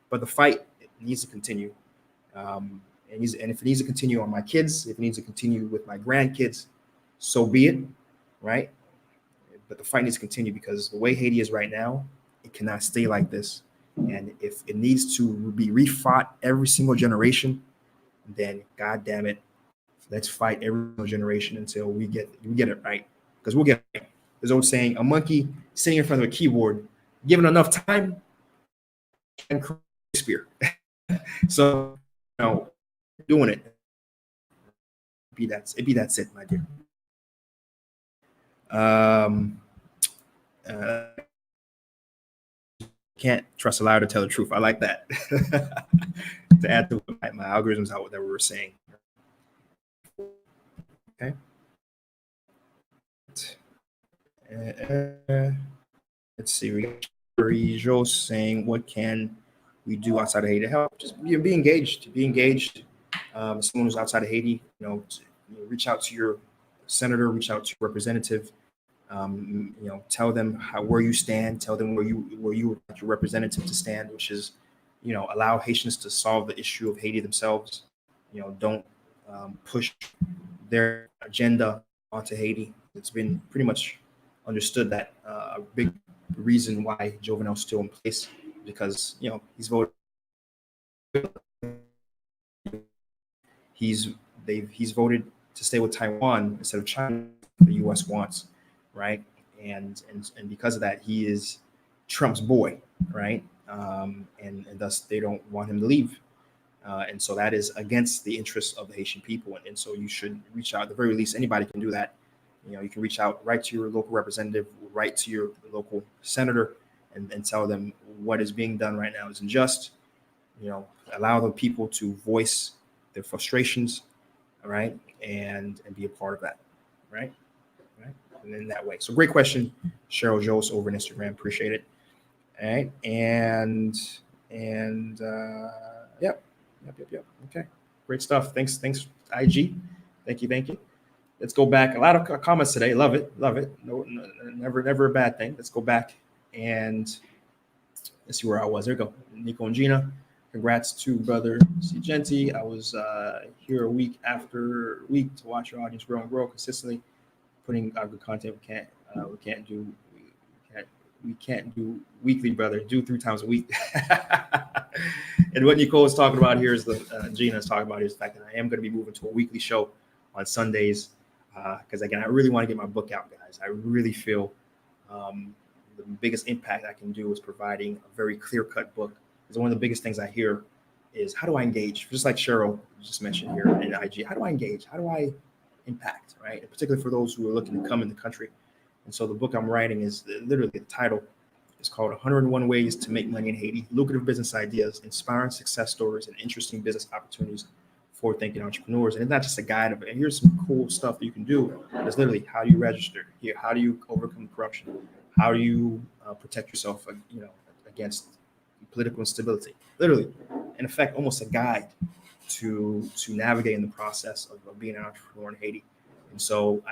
but the fight needs to continue. And if it needs to continue on my kids, if it needs to continue with my grandkids, so be it, right? But the fight needs to continue because the way Haiti is right now, it cannot stay like this. And if it needs to be refought every single generation, then God damn it, let's fight every single generation until we get it right. Because we'll get it right. There's old saying, a monkey sitting in front of a keyboard, given enough time, can create a spear. So, doing it. That's it, my dear. Can't trust a liar to tell the truth. I like that. To add to my algorithms that we were saying. Okay. Let's see. Rijo saying, what can we do outside of Haiti to help. Just be engaged. Be engaged. Someone who's outside of Haiti, reach out to your senator, reach out to your representative. Tell them where you stand. Tell them where you would like your representative to stand, which is, allow Haitians to solve the issue of Haiti themselves. Don't push their agenda onto Haiti. It's been pretty much understood that a big reason why Jovenel's still in place because he's voted. He's voted to stay with Taiwan instead of China. The U.S. wants, right? And because of that, he is Trump's boy, right? And thus they don't want him to leave. And so that is against the interests of the Haitian people. And so you should reach out. At the very least, anybody can do that. You can reach out right to your local representative, right to your local senator, and tell them what is being done right now is unjust. Allow the people to voice their frustrations, all right, and be a part of that, right? And in that way. So great question, Cheryl Jose over on Instagram. Appreciate it. All right, and yep. Okay, great stuff. Thanks, IG. Thank you. Let's go back. A lot of comments today. Love it. No, never a bad thing. Let's go back and let's see where I was. There we go. Nico and Gina. Congrats to brother SeeJeanty. I was here week after week to watch your audience grow and grow consistently, putting out good content. We can't do weekly, brother. Do 3 times a week. And what Nicole is talking about here is Gina is talking about is the fact that I am going to be moving to a weekly show on Sundays. Because again, I really want to get my book out, guys. I really feel the biggest impact I can do is providing a very clear-cut book. Because one of the biggest things I hear is, how do I engage? Just like Cheryl just mentioned here in IG, how do I engage? How do I impact, right? And particularly for those who are looking to come in the country. And so the book I'm writing is literally the title is called 101 Ways to Make Money in Haiti, Lucrative Business Ideas, Inspiring Success Stories, and Interesting Business Opportunities for Thinking Entrepreneurs. And it's not just a guide of it. Here's some cool stuff that you can do. It's literally how do you register here? How do you overcome corruption? How do you protect yourself, against political instability? Literally, in effect, almost a guide to navigating the process of being an entrepreneur in Haiti. And so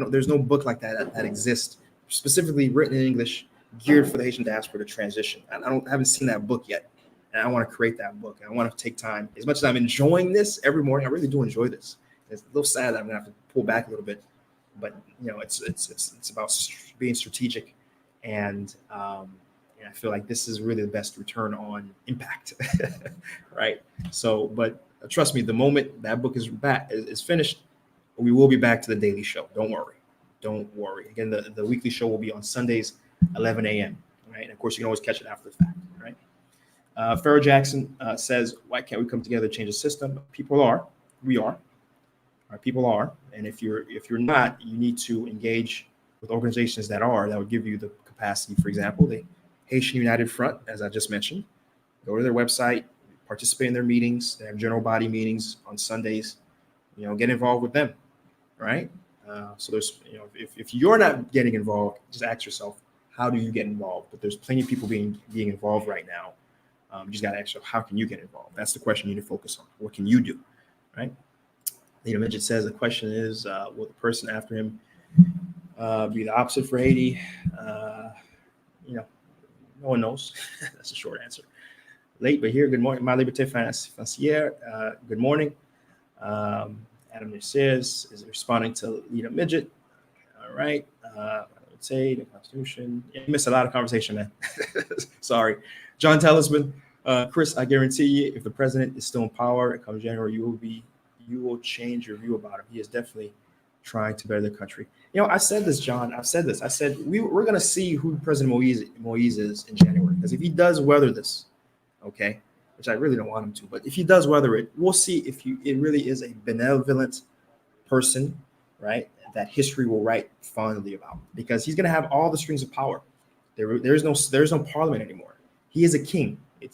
there's no book like that exists specifically written in English, geared for the Haitian diaspora to transition. I haven't seen that book yet. And I want to create that book. And I want to take time. As much as I'm enjoying this every morning, I really do enjoy this. It's a little sad that I'm going to have to pull back a little bit. But, it's about being strategic. And I feel like this is really the best return on impact. Right? So, but trust me, the moment that book is finished, we will be back to the daily show. Don't worry. Again, the weekly show will be on Sundays, 11 a.m. Right? And of course, you can always catch it after the fact. Right? Farrah Jackson says, why can't we come together to change the system? People are. We are. Our people are. And if you're not, you need to engage with organizations that would give you the capacity. For example, the Haitian United Front, as I just mentioned. Go to their website, participate in their meetings. They have general body meetings on Sundays. Get involved with them. Right? So there's, if you're not getting involved, just ask yourself, how do you get involved? But there's plenty of people being involved right now. You just got to ask yourself, how can you get involved? That's the question you need to focus on. What can you do? Right? Midget says the question is, will the person after him be the opposite for Haiti? No one knows. That's a short answer. Late, but here. Good morning. My Liberté Financière. Good morning. Adam says is responding to Midget. All right. I would say the Constitution. Yeah, you missed a lot of conversation, man. Sorry. John Tellisman. Chris, I guarantee you, if the president is still in power come January, you will change your view about him. He is definitely trying to better the country. I said this, John. I've said this. I said we're going to see who President Moise is in January, because if he does weather this, okay, which I really don't want him to, but if he does weather it, we'll see if it really is a benevolent person, right? That history will write fondly about, because he's going to have all the strings of power. There's no parliament anymore. He is a king. I'm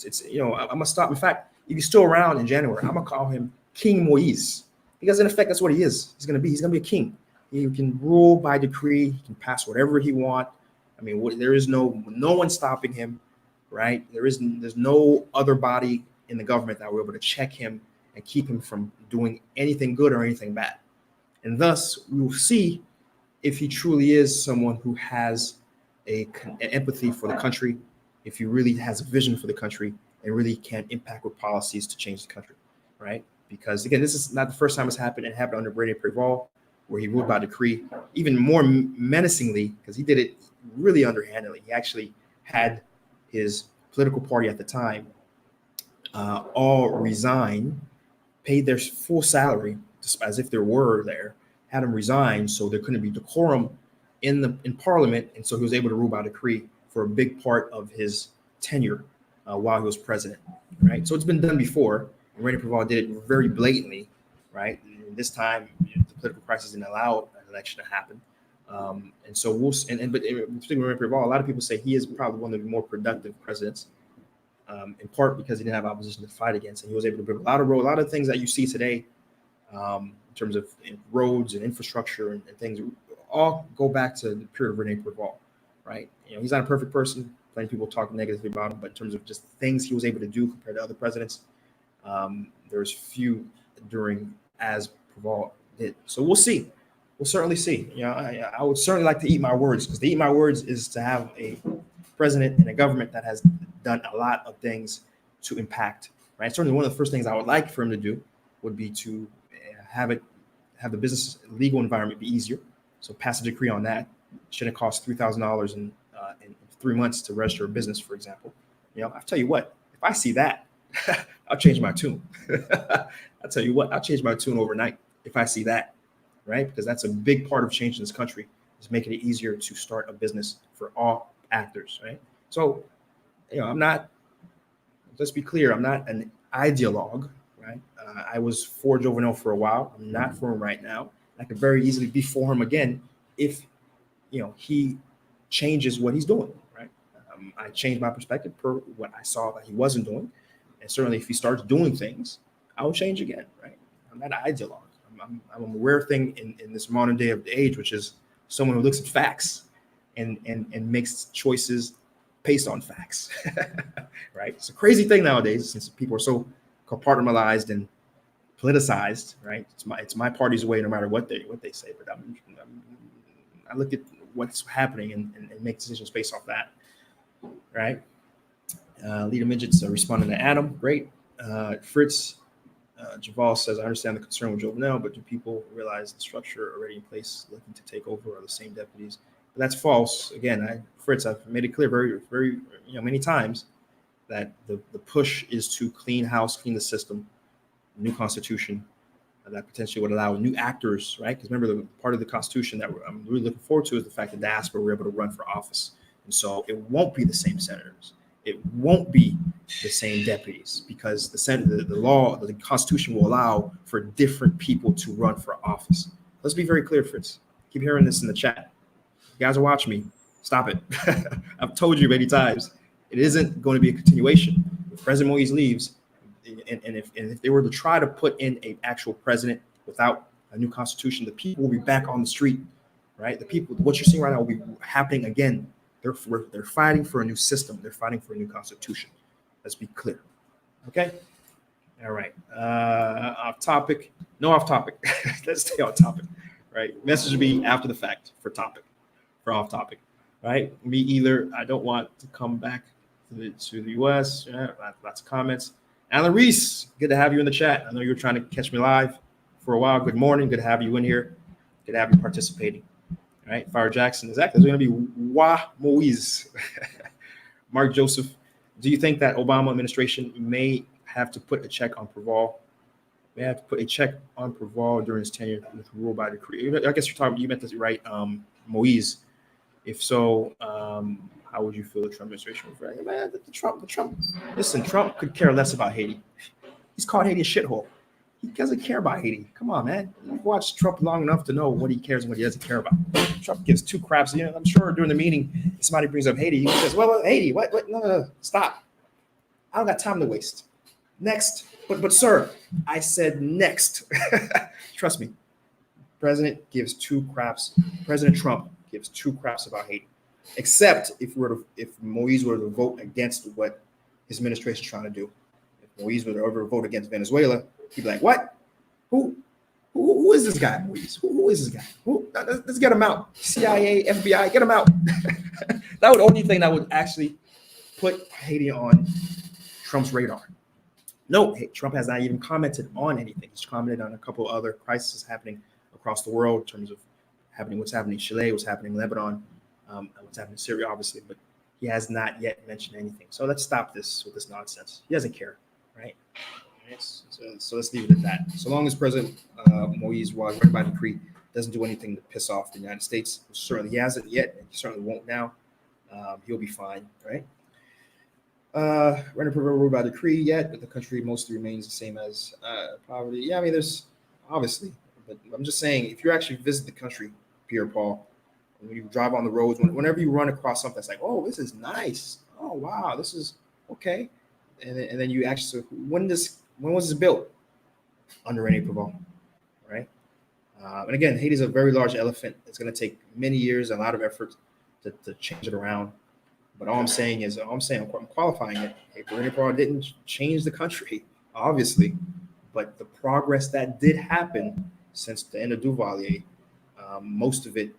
gonna stop. In fact, if he's still around in January, I'm gonna call him King Moise, because in effect that's what he is. He's gonna be a king. He can rule by decree. He can pass whatever he wants. I mean, there is no one stopping him, right? There's no other body in the government that were able to check him and keep him from doing anything good or anything bad. And thus, we will see if he truly is someone who has an empathy for the country, if he really has a vision for the country and really can impact with policies to change the country, right? Because again, this is not the first time it's happened. It happened under Brady Preval, where he ruled by decree, even more menacingly, because he did it really underhandedly. He actually had his political party at the time all resign, paid their full salary, as if there were there, had them resign so there couldn't be decorum in Parliament, and so he was able to rule by decree for a big part of his tenure while he was president, right? So it's been done before. And Brady Preval did it very blatantly, right? And this time, the political crisis didn't allow an election to happen. And so we'll, but particularly Preval, a lot of people say he is probably one of the more productive presidents, in part because he didn't have opposition to fight against, and he was able to build a lot of things that you see today, in terms of roads and infrastructure and things, all go back to the period of Rene Preval, right? You know, he's not a perfect person. Plenty of people talk negatively about him, but in terms of just things he was able to do compared to other presidents, there's few during as Preval did. So we'll see. We'll certainly see. You know, I would certainly like to eat my words, because to eat my words is to have a president and a government that has done a lot of things to impact, right? Certainly one of the first things I would like for him to do would be to have the business legal environment be easier. So pass a decree on that. Shouldn't cost $3,000 in 3 months to register a business, for example. You know, I'll tell you what, if I see that, I'll change my tune. I'll tell you what, I'll change my tune overnight if I see that, right? Because that's a big part of change in this country, is making it easier to start a business for all actors, right? So, you know, let's be clear, I'm not an ideologue, right? I was for Jovenel for a while. I'm not for him right now. I could very easily be for him again if, you know, he changes what he's doing, right? I changed my perspective per what I saw that he wasn't doing. And certainly if he starts doing things, I will change again, right? I'm not an ideologue. I'm a rare thing in this modern day of the age, which is someone who looks at facts and makes choices based on facts, right? It's a crazy thing nowadays, since people are so compartmentalized and politicized, right? It's my party's way, no matter what they say. But I look at what's happening and make decisions based off that, right? Leader Midgets responding to Adam, great. Fritz Javal says, I understand the concern with Jovenel, but do people realize the structure already in place looking to take over are the same deputies? But that's false. Again, Fritz, I've made it clear very, very, many times that the push is to clean house, clean the system, new constitution that potentially would allow new actors, right? Because remember, the part of the Constitution that I'm really looking forward to is the fact that diaspora were able to run for office. And so it won't be the same senators. It won't be the same deputies, because the law, the Constitution will allow for different people to run for office. Let's be very clear, Fritz. Keep hearing this in the chat. You guys are watching me. Stop it. I've told you many times, it isn't going to be a continuation. If President Moise leaves, and if they were to try to put in an actual president without a new constitution, the people will be back on the street, right? The people, what you're seeing right now will be happening again. They're fighting for a new system. They're fighting for a new constitution. Let's be clear. Okay. All right. Off topic. No off topic. Let's stay on topic. Right. Message will be after the fact for topic, for off topic. Right. Me either. I don't want to come back to the U.S. Yeah, lots of comments. Alan Reese, good to have you in the chat. I know you were trying to catch me live for a while. Good morning. Good to have you in here. Good to have you participating. All right. Fire Jackson. Exactly. There's going to be Moise. Mark Joseph. Do you think that Obama administration may have to put a check on Preval? May have to put a check on Preval during his tenure with rule by decree? I guess you meant this right, Moise. If so, how would you feel the Trump administration was right? Man, the Trump. Listen, Trump could care less about Haiti. He's called Haiti a shithole. He doesn't care about Haiti. Come on, man. You've watched Trump long enough to know what he cares and what he doesn't care about. Trump gives two craps. You know, I'm sure during the meeting, somebody brings up Haiti. He says, well, Haiti, what? No, stop. I don't got time to waste. Next. But sir, I said next. Trust me. President gives two craps. President Trump gives two craps about Haiti. except if Moise were to vote against what his administration is trying to do. If Moise were to ever vote against Venezuela, he'd be like, "What? Who? Who is this guy, Moise? Who is this guy? Let's get him out. CIA, FBI, get him out." That would the only thing that would actually put Haiti on Trump's radar. No, Trump has not even commented on anything. He's commented on a couple other crises happening across the world in terms of what's happening in Chile, what's happening in Lebanon, what's happening in Syria, obviously, but he has not yet mentioned anything. So let's stop this with this nonsense. He doesn't care, right? So let's leave it at that. So long as President Moise, while written by decree, doesn't do anything to piss off the United States, certainly he hasn't yet, and he certainly won't now, he'll be fine, right? Rendered ruled by decree yet, but the country mostly remains the same as poverty. Yeah, I mean, there's obviously, but I'm just saying, if you actually visit the country, Pierre Paul, when you drive on the roads, whenever you run across something that's like, oh, this is nice. Oh, wow, this is okay. And then you actually, when was this built? Under Rene Preval, right? And again, Haiti is a very large elephant. It's going to take many years and a lot of effort to change it around. But I'm qualifying it. Rene Preval didn't change the country, obviously, but the progress that did happen since the end of Duvalier, most of it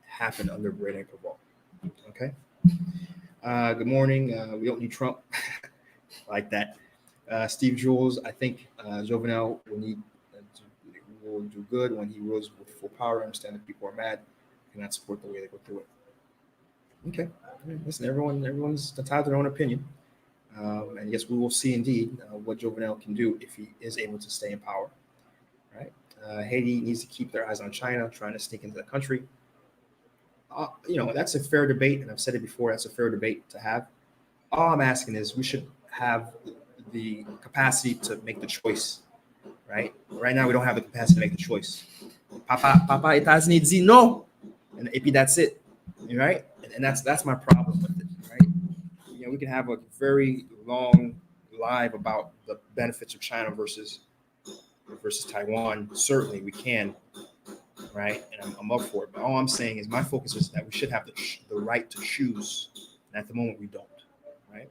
happened under Rene Preval. Okay. Good morning. We don't need Trump. Like that. Steve Jules, I think Jovenel will do good when he rules with full power. I understand that people are mad, cannot support the way they go through it. Okay, listen, everyone's entitled to their own opinion, and yes, we will see indeed what Jovenel can do if he is able to stay in power. Right? Haiti needs to keep their eyes on China, trying to sneak into the country. That's a fair debate, and I've said it before. That's a fair debate to have. All I'm asking is we should have the capacity to make the choice, right? Right now, we don't have the capacity to make the choice. Papa États-Unis dit no, and that's it, right? And that's my problem with it, right? We can have a very long live about the benefits of China versus Taiwan. Certainly, we can, right? And I'm up for it. But all I'm saying is my focus is that we should have the right to choose, and at the moment, we don't, right?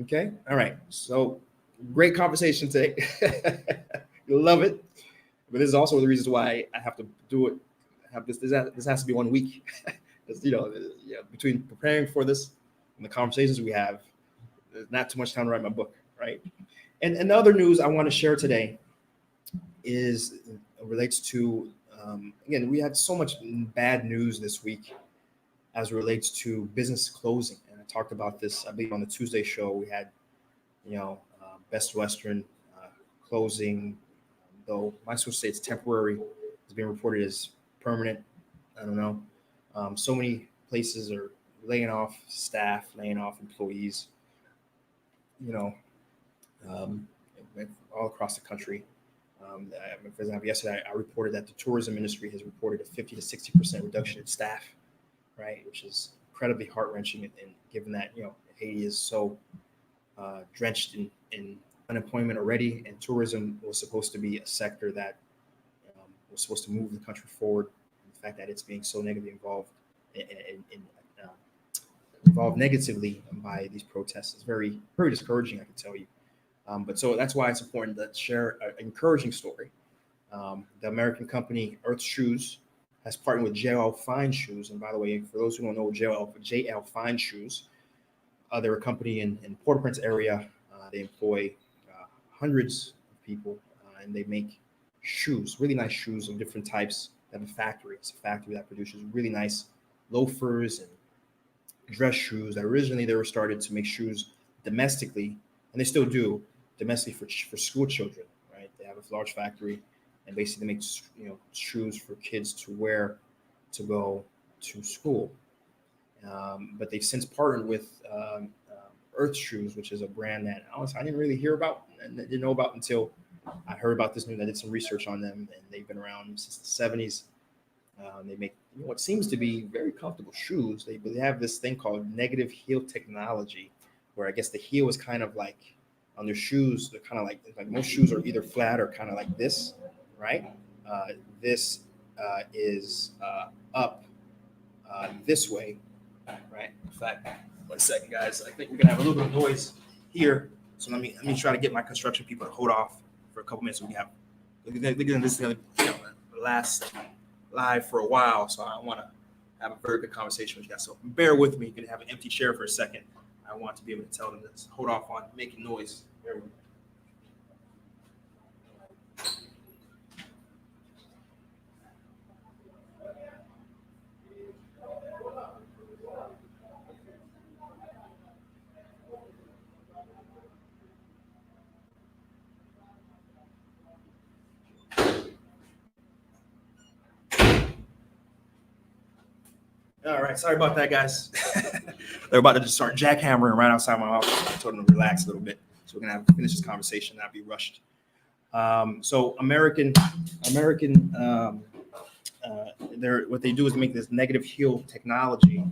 Okay. All right. So great conversation today. You'll love it. But this is also the reasons why I have to do it. This has to be 1 week. Between preparing for this and the conversations we have, there's not too much time to write my book, right? And the other news I want to share today relates to again, we had so much bad news this week as it relates to business closing. And I talked about this, I believe, on the Tuesday show. We had, Best Western closing, though my source say it's temporary. It's being reported as permanent. I don't know. So many places are laying off staff, laying off employees, all across the country. For example, yesterday I reported that the tourism industry has reported a 50 to 60% reduction in staff, right? Which is incredibly heart-wrenching, and given that, Haiti is so drenched in unemployment already, and tourism was supposed to be a sector that was supposed to move the country forward. And the fact that it's being so negatively involved negatively by these protests is very, very discouraging, I can tell you. But so that's why it's important to share an encouraging story. The American company Earth Shoes has partnered with JL Fine Shoes. And by the way, for those who don't know, JL Fine Shoes, they're a company in Port-au-Prince area. They employ hundreds of people, and they make shoes, really nice shoes of different types. They have a factory. It's a factory that produces really nice loafers and dress shoes. Originally, they were started to make shoes domestically, and they still do domestically for school children, right? They have a large factory, and basically they make shoes for kids to wear to go to school. But they've since partnered with Earth Shoes, which is a brand that honestly I didn't really hear about and didn't know about until I heard about this news. I did some research on them, and they've been around since the 70s. They make what seems to be very comfortable shoes. They have this thing called negative heel technology, where I guess the heel is kind of like on their shoes. They're kind of like most shoes are either flat or kind of like this, right? This is up this way, right? In fact, 1 second, guys. I think we're gonna have a little bit of noise here, so let me try to get my construction people to hold off for a couple minutes. So we have they're gonna this is gonna last live for a while, so I want to have a very good conversation with you guys. So bear with me. You're gonna have an empty chair for a second. I want to be able to tell them to hold off on making noise. Bear with me. All right, sorry about that, guys. They're about to just start jackhammering right outside my office. I told them to relax a little bit, so we're gonna have to finish this conversation, not be rushed. So American, they're what they do is make this negative heel technology,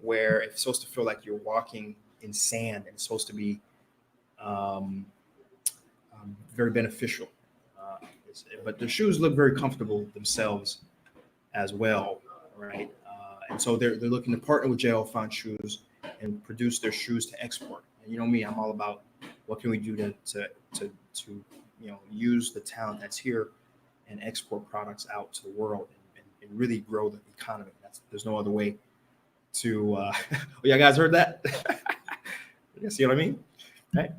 where it's supposed to feel like you're walking in sand, and it's supposed to be very beneficial. But the shoes look very comfortable themselves as well, right? And so they're looking to partner with JL Font Shoes and produce their shoes to export. And you know me, I'm all about what can we do to use the talent that's here and export products out to the world and really grow the economy. There's no other way to. You guys heard that? You see what I mean, right?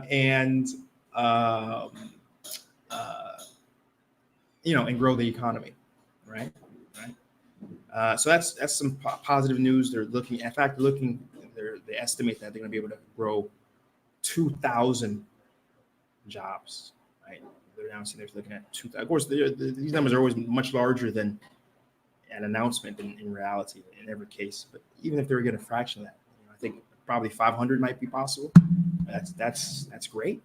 And grow the economy, right? So that's some positive news. They're looking, in fact, they estimate that they're going to be able to grow 2,000 jobs, right? They're announcing they're looking at 2,000. Of course, these numbers are always much larger than an announcement in reality in every case. But even if they were getting a fraction of that, I think probably 500 might be possible. That's great.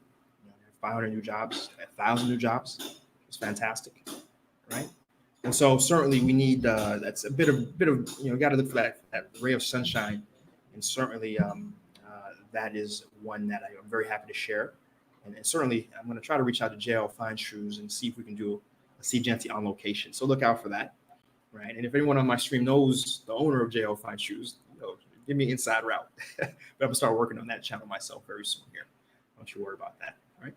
500 new jobs, 1,000 new jobs. It's fantastic, right? And so certainly we need that's a bit of got to look for that ray of sunshine, and certainly that is one that I'm very happy to share. And certainly I'm going to try to reach out to JL Fine Shoes and see if we can do a SeeJeanty on location. So look out for that, right? And if anyone on my stream knows the owner of JL Fine Shoes, give me an inside route. But I'm going to start working on that channel myself very soon here. Don't you worry about that, right?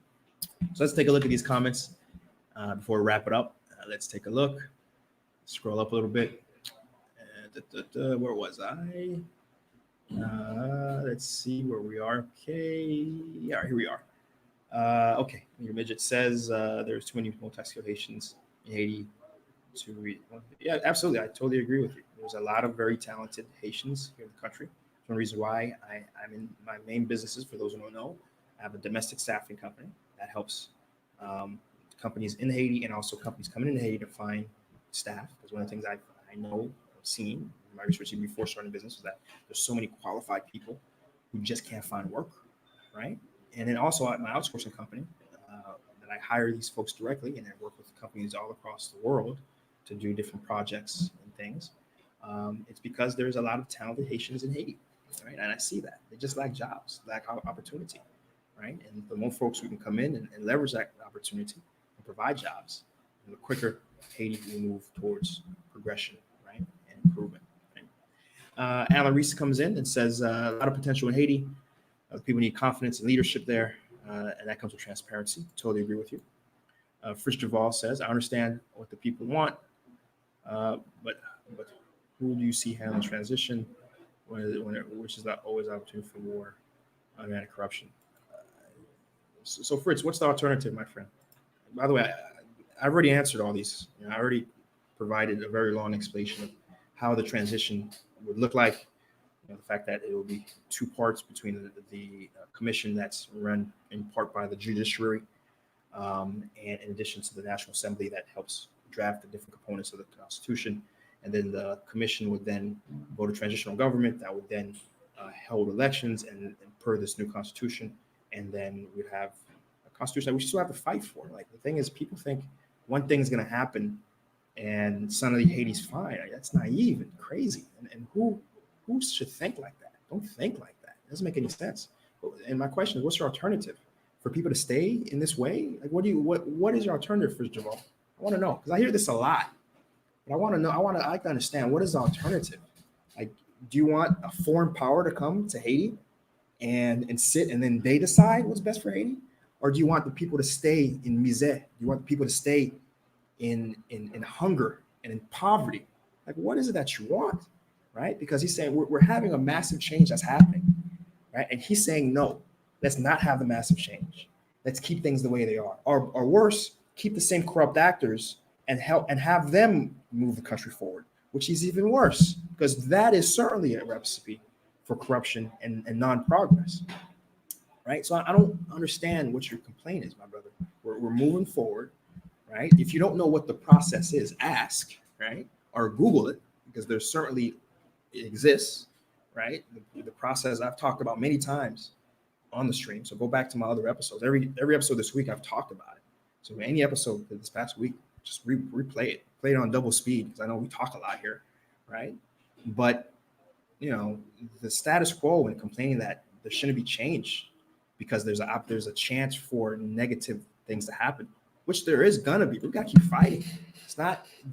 So let's take a look at these comments before we wrap it up. Let's take a look. Scroll up a little bit. Where was I? Let's see where we are. Okay. Yeah, here we are. Okay. Your midget says there's too many multi-skilled Haitians in Haiti to read. Yeah, absolutely. I totally agree with you. There's a lot of very talented Haitians here in the country. That's one reason why I'm in my main businesses. For those who don't know, I have a domestic staffing company that helps companies in Haiti and also companies coming into Haiti to find staff. Because one of the things I know, I've seen in my research even before starting a business is that there's so many qualified people who just can't find work, right? And then also at my outsourcing company, that I hire these folks directly, and I work with companies all across the world to do different projects and things. It's because there's a lot of talented Haitians in Haiti, right? And I see that they just lack jobs, lack opportunity, right? And the more folks who can come in and leverage that opportunity and provide jobs, the quicker Haiti will move towards progression, right, and improvement. Right? Alan Reese comes in and says a lot of potential in Haiti. People need confidence and leadership there, and that comes with transparency. Totally agree with you. Fritz Duval says, I understand what the people want, but who do you see handling transition which is not always an opportunity for war, automatic corruption? So Fritz, what's the alternative, my friend? By the way, I've already answered all these. I already provided a very long explanation of how the transition would look like. The fact that it will be two parts between the commission that's run in part by the judiciary, and in addition to the National Assembly that helps draft the different components of the Constitution. And then the commission would then vote a transitional government that would then hold elections and per this new Constitution. And then we'd have a Constitution that we still have to fight for. Like, the thing is, people think one thing's going to happen and suddenly Haiti's fine. That's naive and crazy. And who should think like that? Don't think like that. It doesn't make any sense. And my question is, what's your alternative for people to stay in this way? Like, what is your alternative, first of all? I want to know, because I hear this a lot. But I like to understand, what is the alternative? Like, do you want a foreign power to come to Haiti and sit, and then they decide what's best for Haiti? Or do you want the people to stay in misère? Do you want the people to stay in hunger and in poverty? Like, what is it that you want? Right? Because he's saying we're having a massive change that's happening, right? And he's saying, no, let's not have the massive change. Let's keep things the way they are. Or worse, keep the same corrupt actors and help and have them move the country forward, which is even worse, because that is certainly a recipe for corruption and non-progress. Right? So I don't understand what your complaint is, my brother. We're moving forward, right? If you don't know what the process is, ask, right? Or Google it, because there's certainly, it exists, right? The process I've talked about many times on the stream. So go back to my other episodes. Every episode this week I've talked about it. So any episode this past week, just replay it, play it on double speed, because I know we talk a lot here, right? But the status quo and complaining that there shouldn't be change because there's a chance for negative things to happen, which there is gonna be. We've got to keep fighting.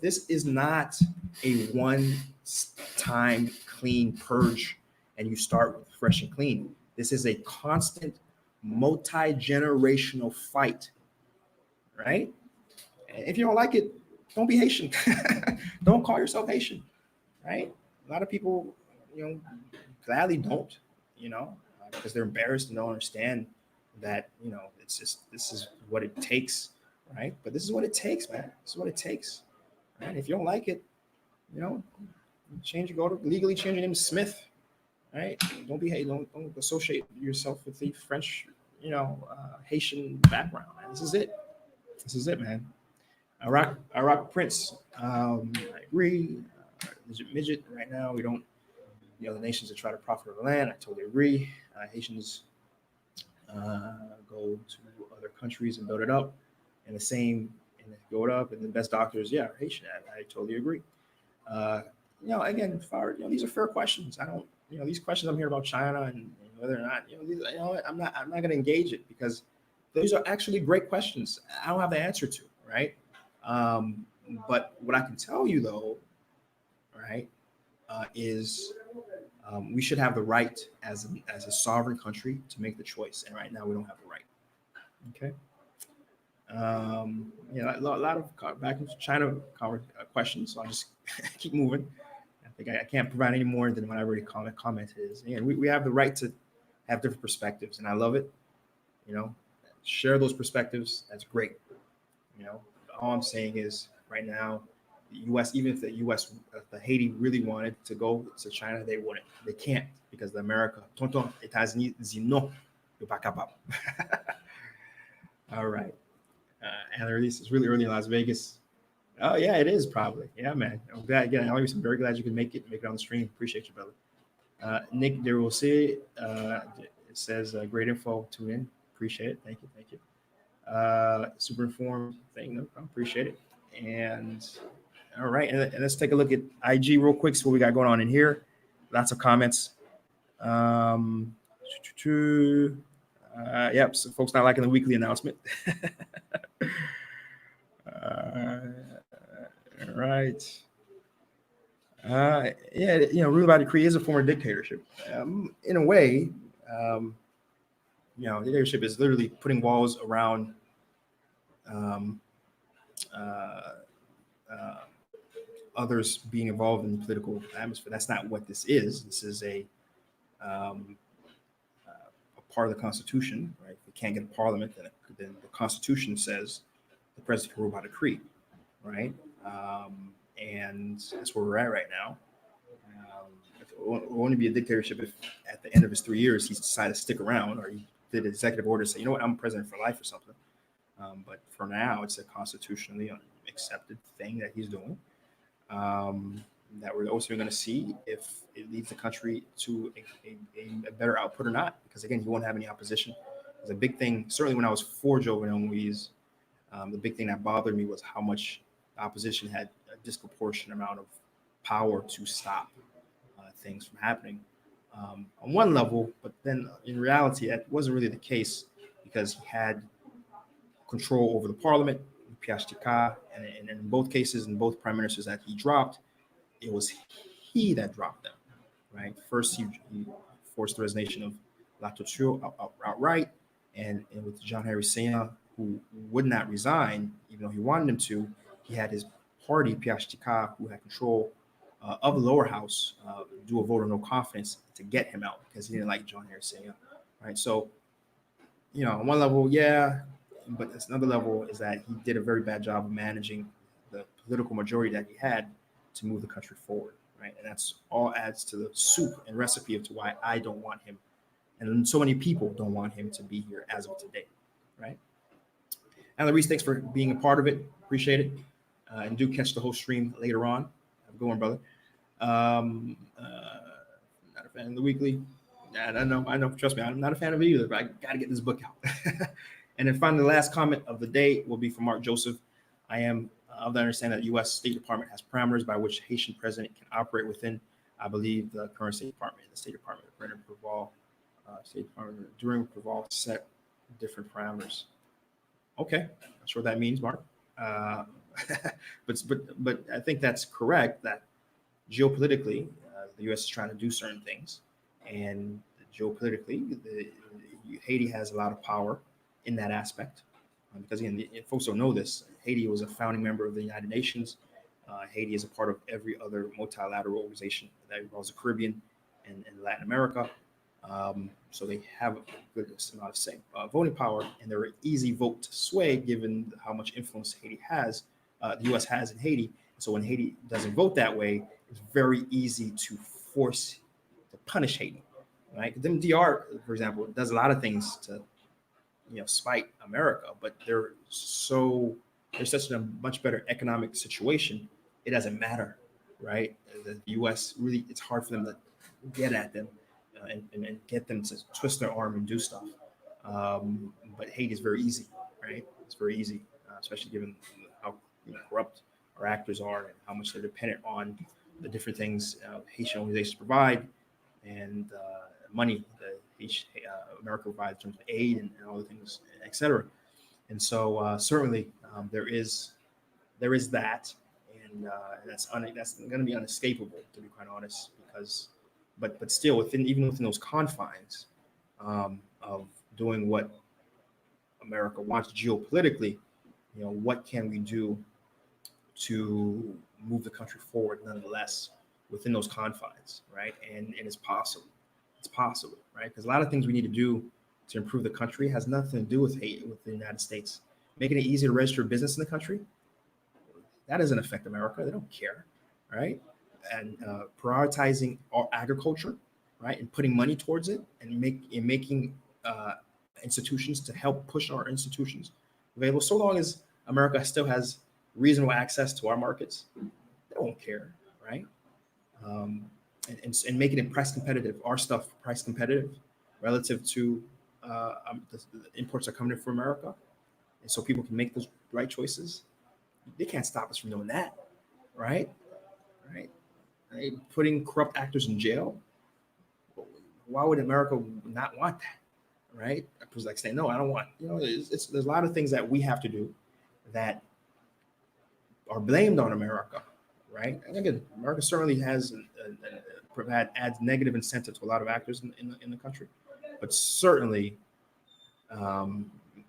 This is not a one-time clean purge and you start with fresh and clean. This is a constant multi-generational fight, right? And if you don't like it, don't be Haitian. Don't call yourself Haitian, right? A lot of people, gladly don't, because they're embarrassed and don't understand that, it's just, this is what it takes, right? But this is what it takes, man. This is what it takes, right? If you don't like it, legally change your name to Smith, right? Don't don't associate yourself with the French, Haitian background, man. This is it, man. Iraq Prince, I agree. Midget, right now, we don't, the other nations that try to profit over the land, I totally agree. Haitians go to other countries and build it up, and go it up, and the best doctors, are Haitian. I totally agree. Again, these are fair questions. I don't, these questions I'm hearing about China and whether or not, I'm not going to engage it, because those are actually great questions. I don't have the answer to, right? But what I can tell you though, right, is we should have the right as a sovereign country to make the choice, and right now we don't have the right. Okay. A lot of back in China questions, so I'll just keep moving. I think I can't provide any more than what I already commented. Is we have the right to have different perspectives, and I love it. Share those perspectives. That's great. All I'm saying is right now, the U.S., even if the Haiti really wanted to go to China, they wouldn't. They can't, because the America, tonton, États-Unis dit non, you're pas capable. All right. And release is really early in Las Vegas. Oh yeah, it is probably. Yeah, man. I'm glad. Again, I'm very glad you could make it on the stream. Appreciate you, brother. Nick Derossi, it says great info. Tune in. Appreciate it. Thank you. Super informed thing. No, I appreciate it. And all right, and let's take a look at IG real quick. So what we got going on in here? Lots of comments. Yep. So folks not liking the weekly announcement. All right. Rule by decree is a form of dictatorship. In a way, dictatorship is literally putting walls around others being involved in the political atmosphere. That's not what this is. This is a part of the Constitution, right? If we can't get a parliament, then the Constitution says the president can rule by decree, right? And that's where we're at right now. It will only be a dictatorship if at the end of his 3 years he's decided to stick around, or he did an executive order say, I'm president for life or something. But for now, it's a constitutionally accepted thing that he's doing. That we're also going to see if it leads the country to a better output or not. Because again, he won't have any opposition. It's a big thing. Certainly, when I was for Jovenel Moise, the big thing that bothered me was how much opposition had a disproportionate amount of power to stop things from happening on one level. But then in reality, that wasn't really the case, because he had control over the parliament. PHTK, and in both cases, in both prime ministers that he dropped, it was he that dropped them, right? First, he forced the resignation of Latour outright, and with John Henry Sena, who would not resign, even though he wanted him to, he had his party, PHTK, who had control of the lower house, do a vote of no confidence to get him out because he didn't like John Henry Sena, right? So, on one level, yeah, but it's another level is that he did a very bad job of managing the political majority that he had to move the country forward, right? And that's all adds to the soup and recipe of to why I don't want him, and so many people don't want him to be here as of today, right? Alan Reese, thanks for being a part of it. Appreciate it. And do catch the whole stream later on. Have a good one, brother. Not a fan of the weekly. I know. Trust me, I'm not a fan of it either, but I got to get this book out. And then finally, the last comment of the day will be from Mark Joseph. I am of the understanding that the U.S. State Department has parameters by which Haitian president can operate within. I believe the current State Department, the State Department, Brennan Preval, State Department during Preval set different parameters. Okay, not sure what that means, Mark. But I think that's correct. That geopolitically, the U.S. is trying to do certain things, and geopolitically, Haiti has a lot of power in that aspect. Because again, folks don't know this. Haiti was a founding member of the United Nations. Haiti is a part of every other multilateral organization that involves the Caribbean and Latin America. So they have a good amount of say, voting power, and they're an easy vote to sway given how much influence Haiti has, the U.S. has in Haiti. So when Haiti doesn't vote that way, it's very easy to punish Haiti, right? The DR, for example, does a lot of things to, spite America, but they're such a much better economic situation. It doesn't matter, right? The U.S. really, it's hard for them to get at them. And get them to twist their arm and do stuff. But Haiti is very easy, right? It's very easy, especially given how corrupt our actors are and how much they're dependent on the different things Haitian organizations provide and money that America provides in terms of aid and all the things, etc. And so certainly there is that, and that's going to be unescapable, to be quite honest, because. But still, even within those confines of doing what America wants geopolitically, what can we do to move the country forward nonetheless within those confines, right? And it's possible. It's possible, right? Because a lot of things we need to do to improve the country has nothing to do with the United States. Making it easier to register a business in the country, that doesn't affect America. They don't care, right? And prioritizing our agriculture, right, and putting money towards it, and making institutions to help push our institutions available. So long as America still has reasonable access to our markets, they won't care, right? And making it price competitive, our stuff price competitive relative to the imports that are coming in from America, and so people can make those right choices. They can't stop us from doing that, right? Right. Putting corrupt actors in jail. Why would America not want that, right? Because like saying, no, I don't want. There's a lot of things that we have to do that are blamed on America, right? And again, America certainly has adds negative incentive to a lot of actors in the country, but certainly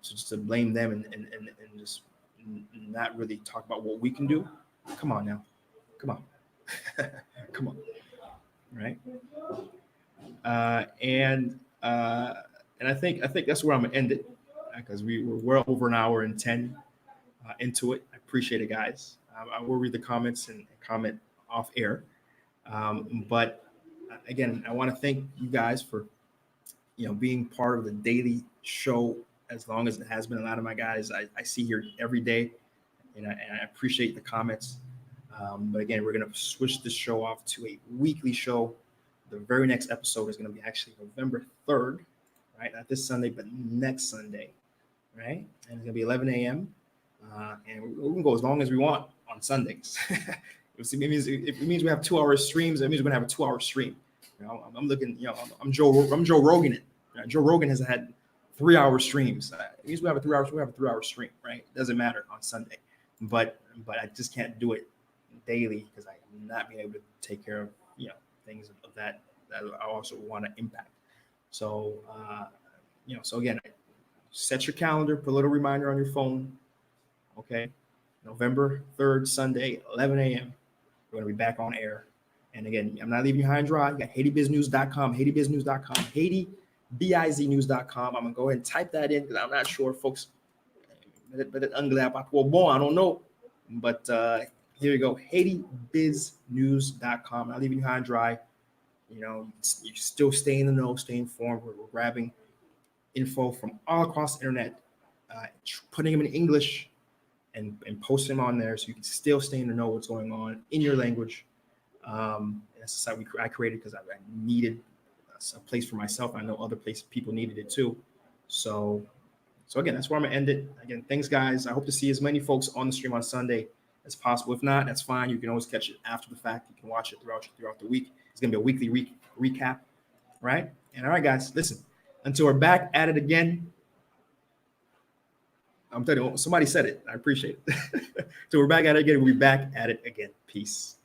just to blame them and just not really talk about what we can do. Come on now, come on. Come on, right? And I think that's where I'm gonna end it because we're well over an hour and 10 into it. I appreciate it, guys. I will read the comments and comment off air. But again, I want to thank you guys for being part of the daily show as long as it has been. A lot of my guys I see here every day, and I appreciate the comments. But again, we're going to switch this show off to a weekly show. The very next episode is going to be actually November 3rd, right? Not this Sunday, but next Sunday, right? And it's going to be 11 a.m. And we can go as long as we want on Sundays. If it means we have 2-hour streams, it means we're going to have a 2-hour stream. I'm looking, I'm Joe Rogan. Joe Rogan has had 3-hour streams. It means we have a 3-hour stream, right? It doesn't matter on Sunday. but I just can't do it daily because I'm not being able to take care of things of that I also want to impact. So so again, set your calendar, put a little reminder on your phone. Okay, November 3rd, Sunday, 11 a.m. We're going to be back on air. And again, I'm not leaving you high and dry. You got HaitiBizNews.com, HaitiBizNews.com, HaitiBizNews.com. I'm going to go ahead and type that in because I'm not sure, folks. But I don't know. But here you go, HaitiBizNews.com. I'm not leaving you high and dry. You still stay in the know, stay informed. We're grabbing info from all across the internet, putting them in English and posting them on there so you can still stay in the know what's going on in your language. That's the site I created because I needed a place for myself. I know other places people needed it too. So again, that's where I'm gonna end it. Again, thanks guys. I hope to see as many folks on the stream on Sunday as possible. If not, that's fine. You can always catch it after the fact. You can watch it throughout the week. It's gonna be a weekly recap, right? And all right, guys, listen. Until we're back at it again. I'm telling you, somebody said it. I appreciate it. So we're back at it again. We'll be back at it again. Peace.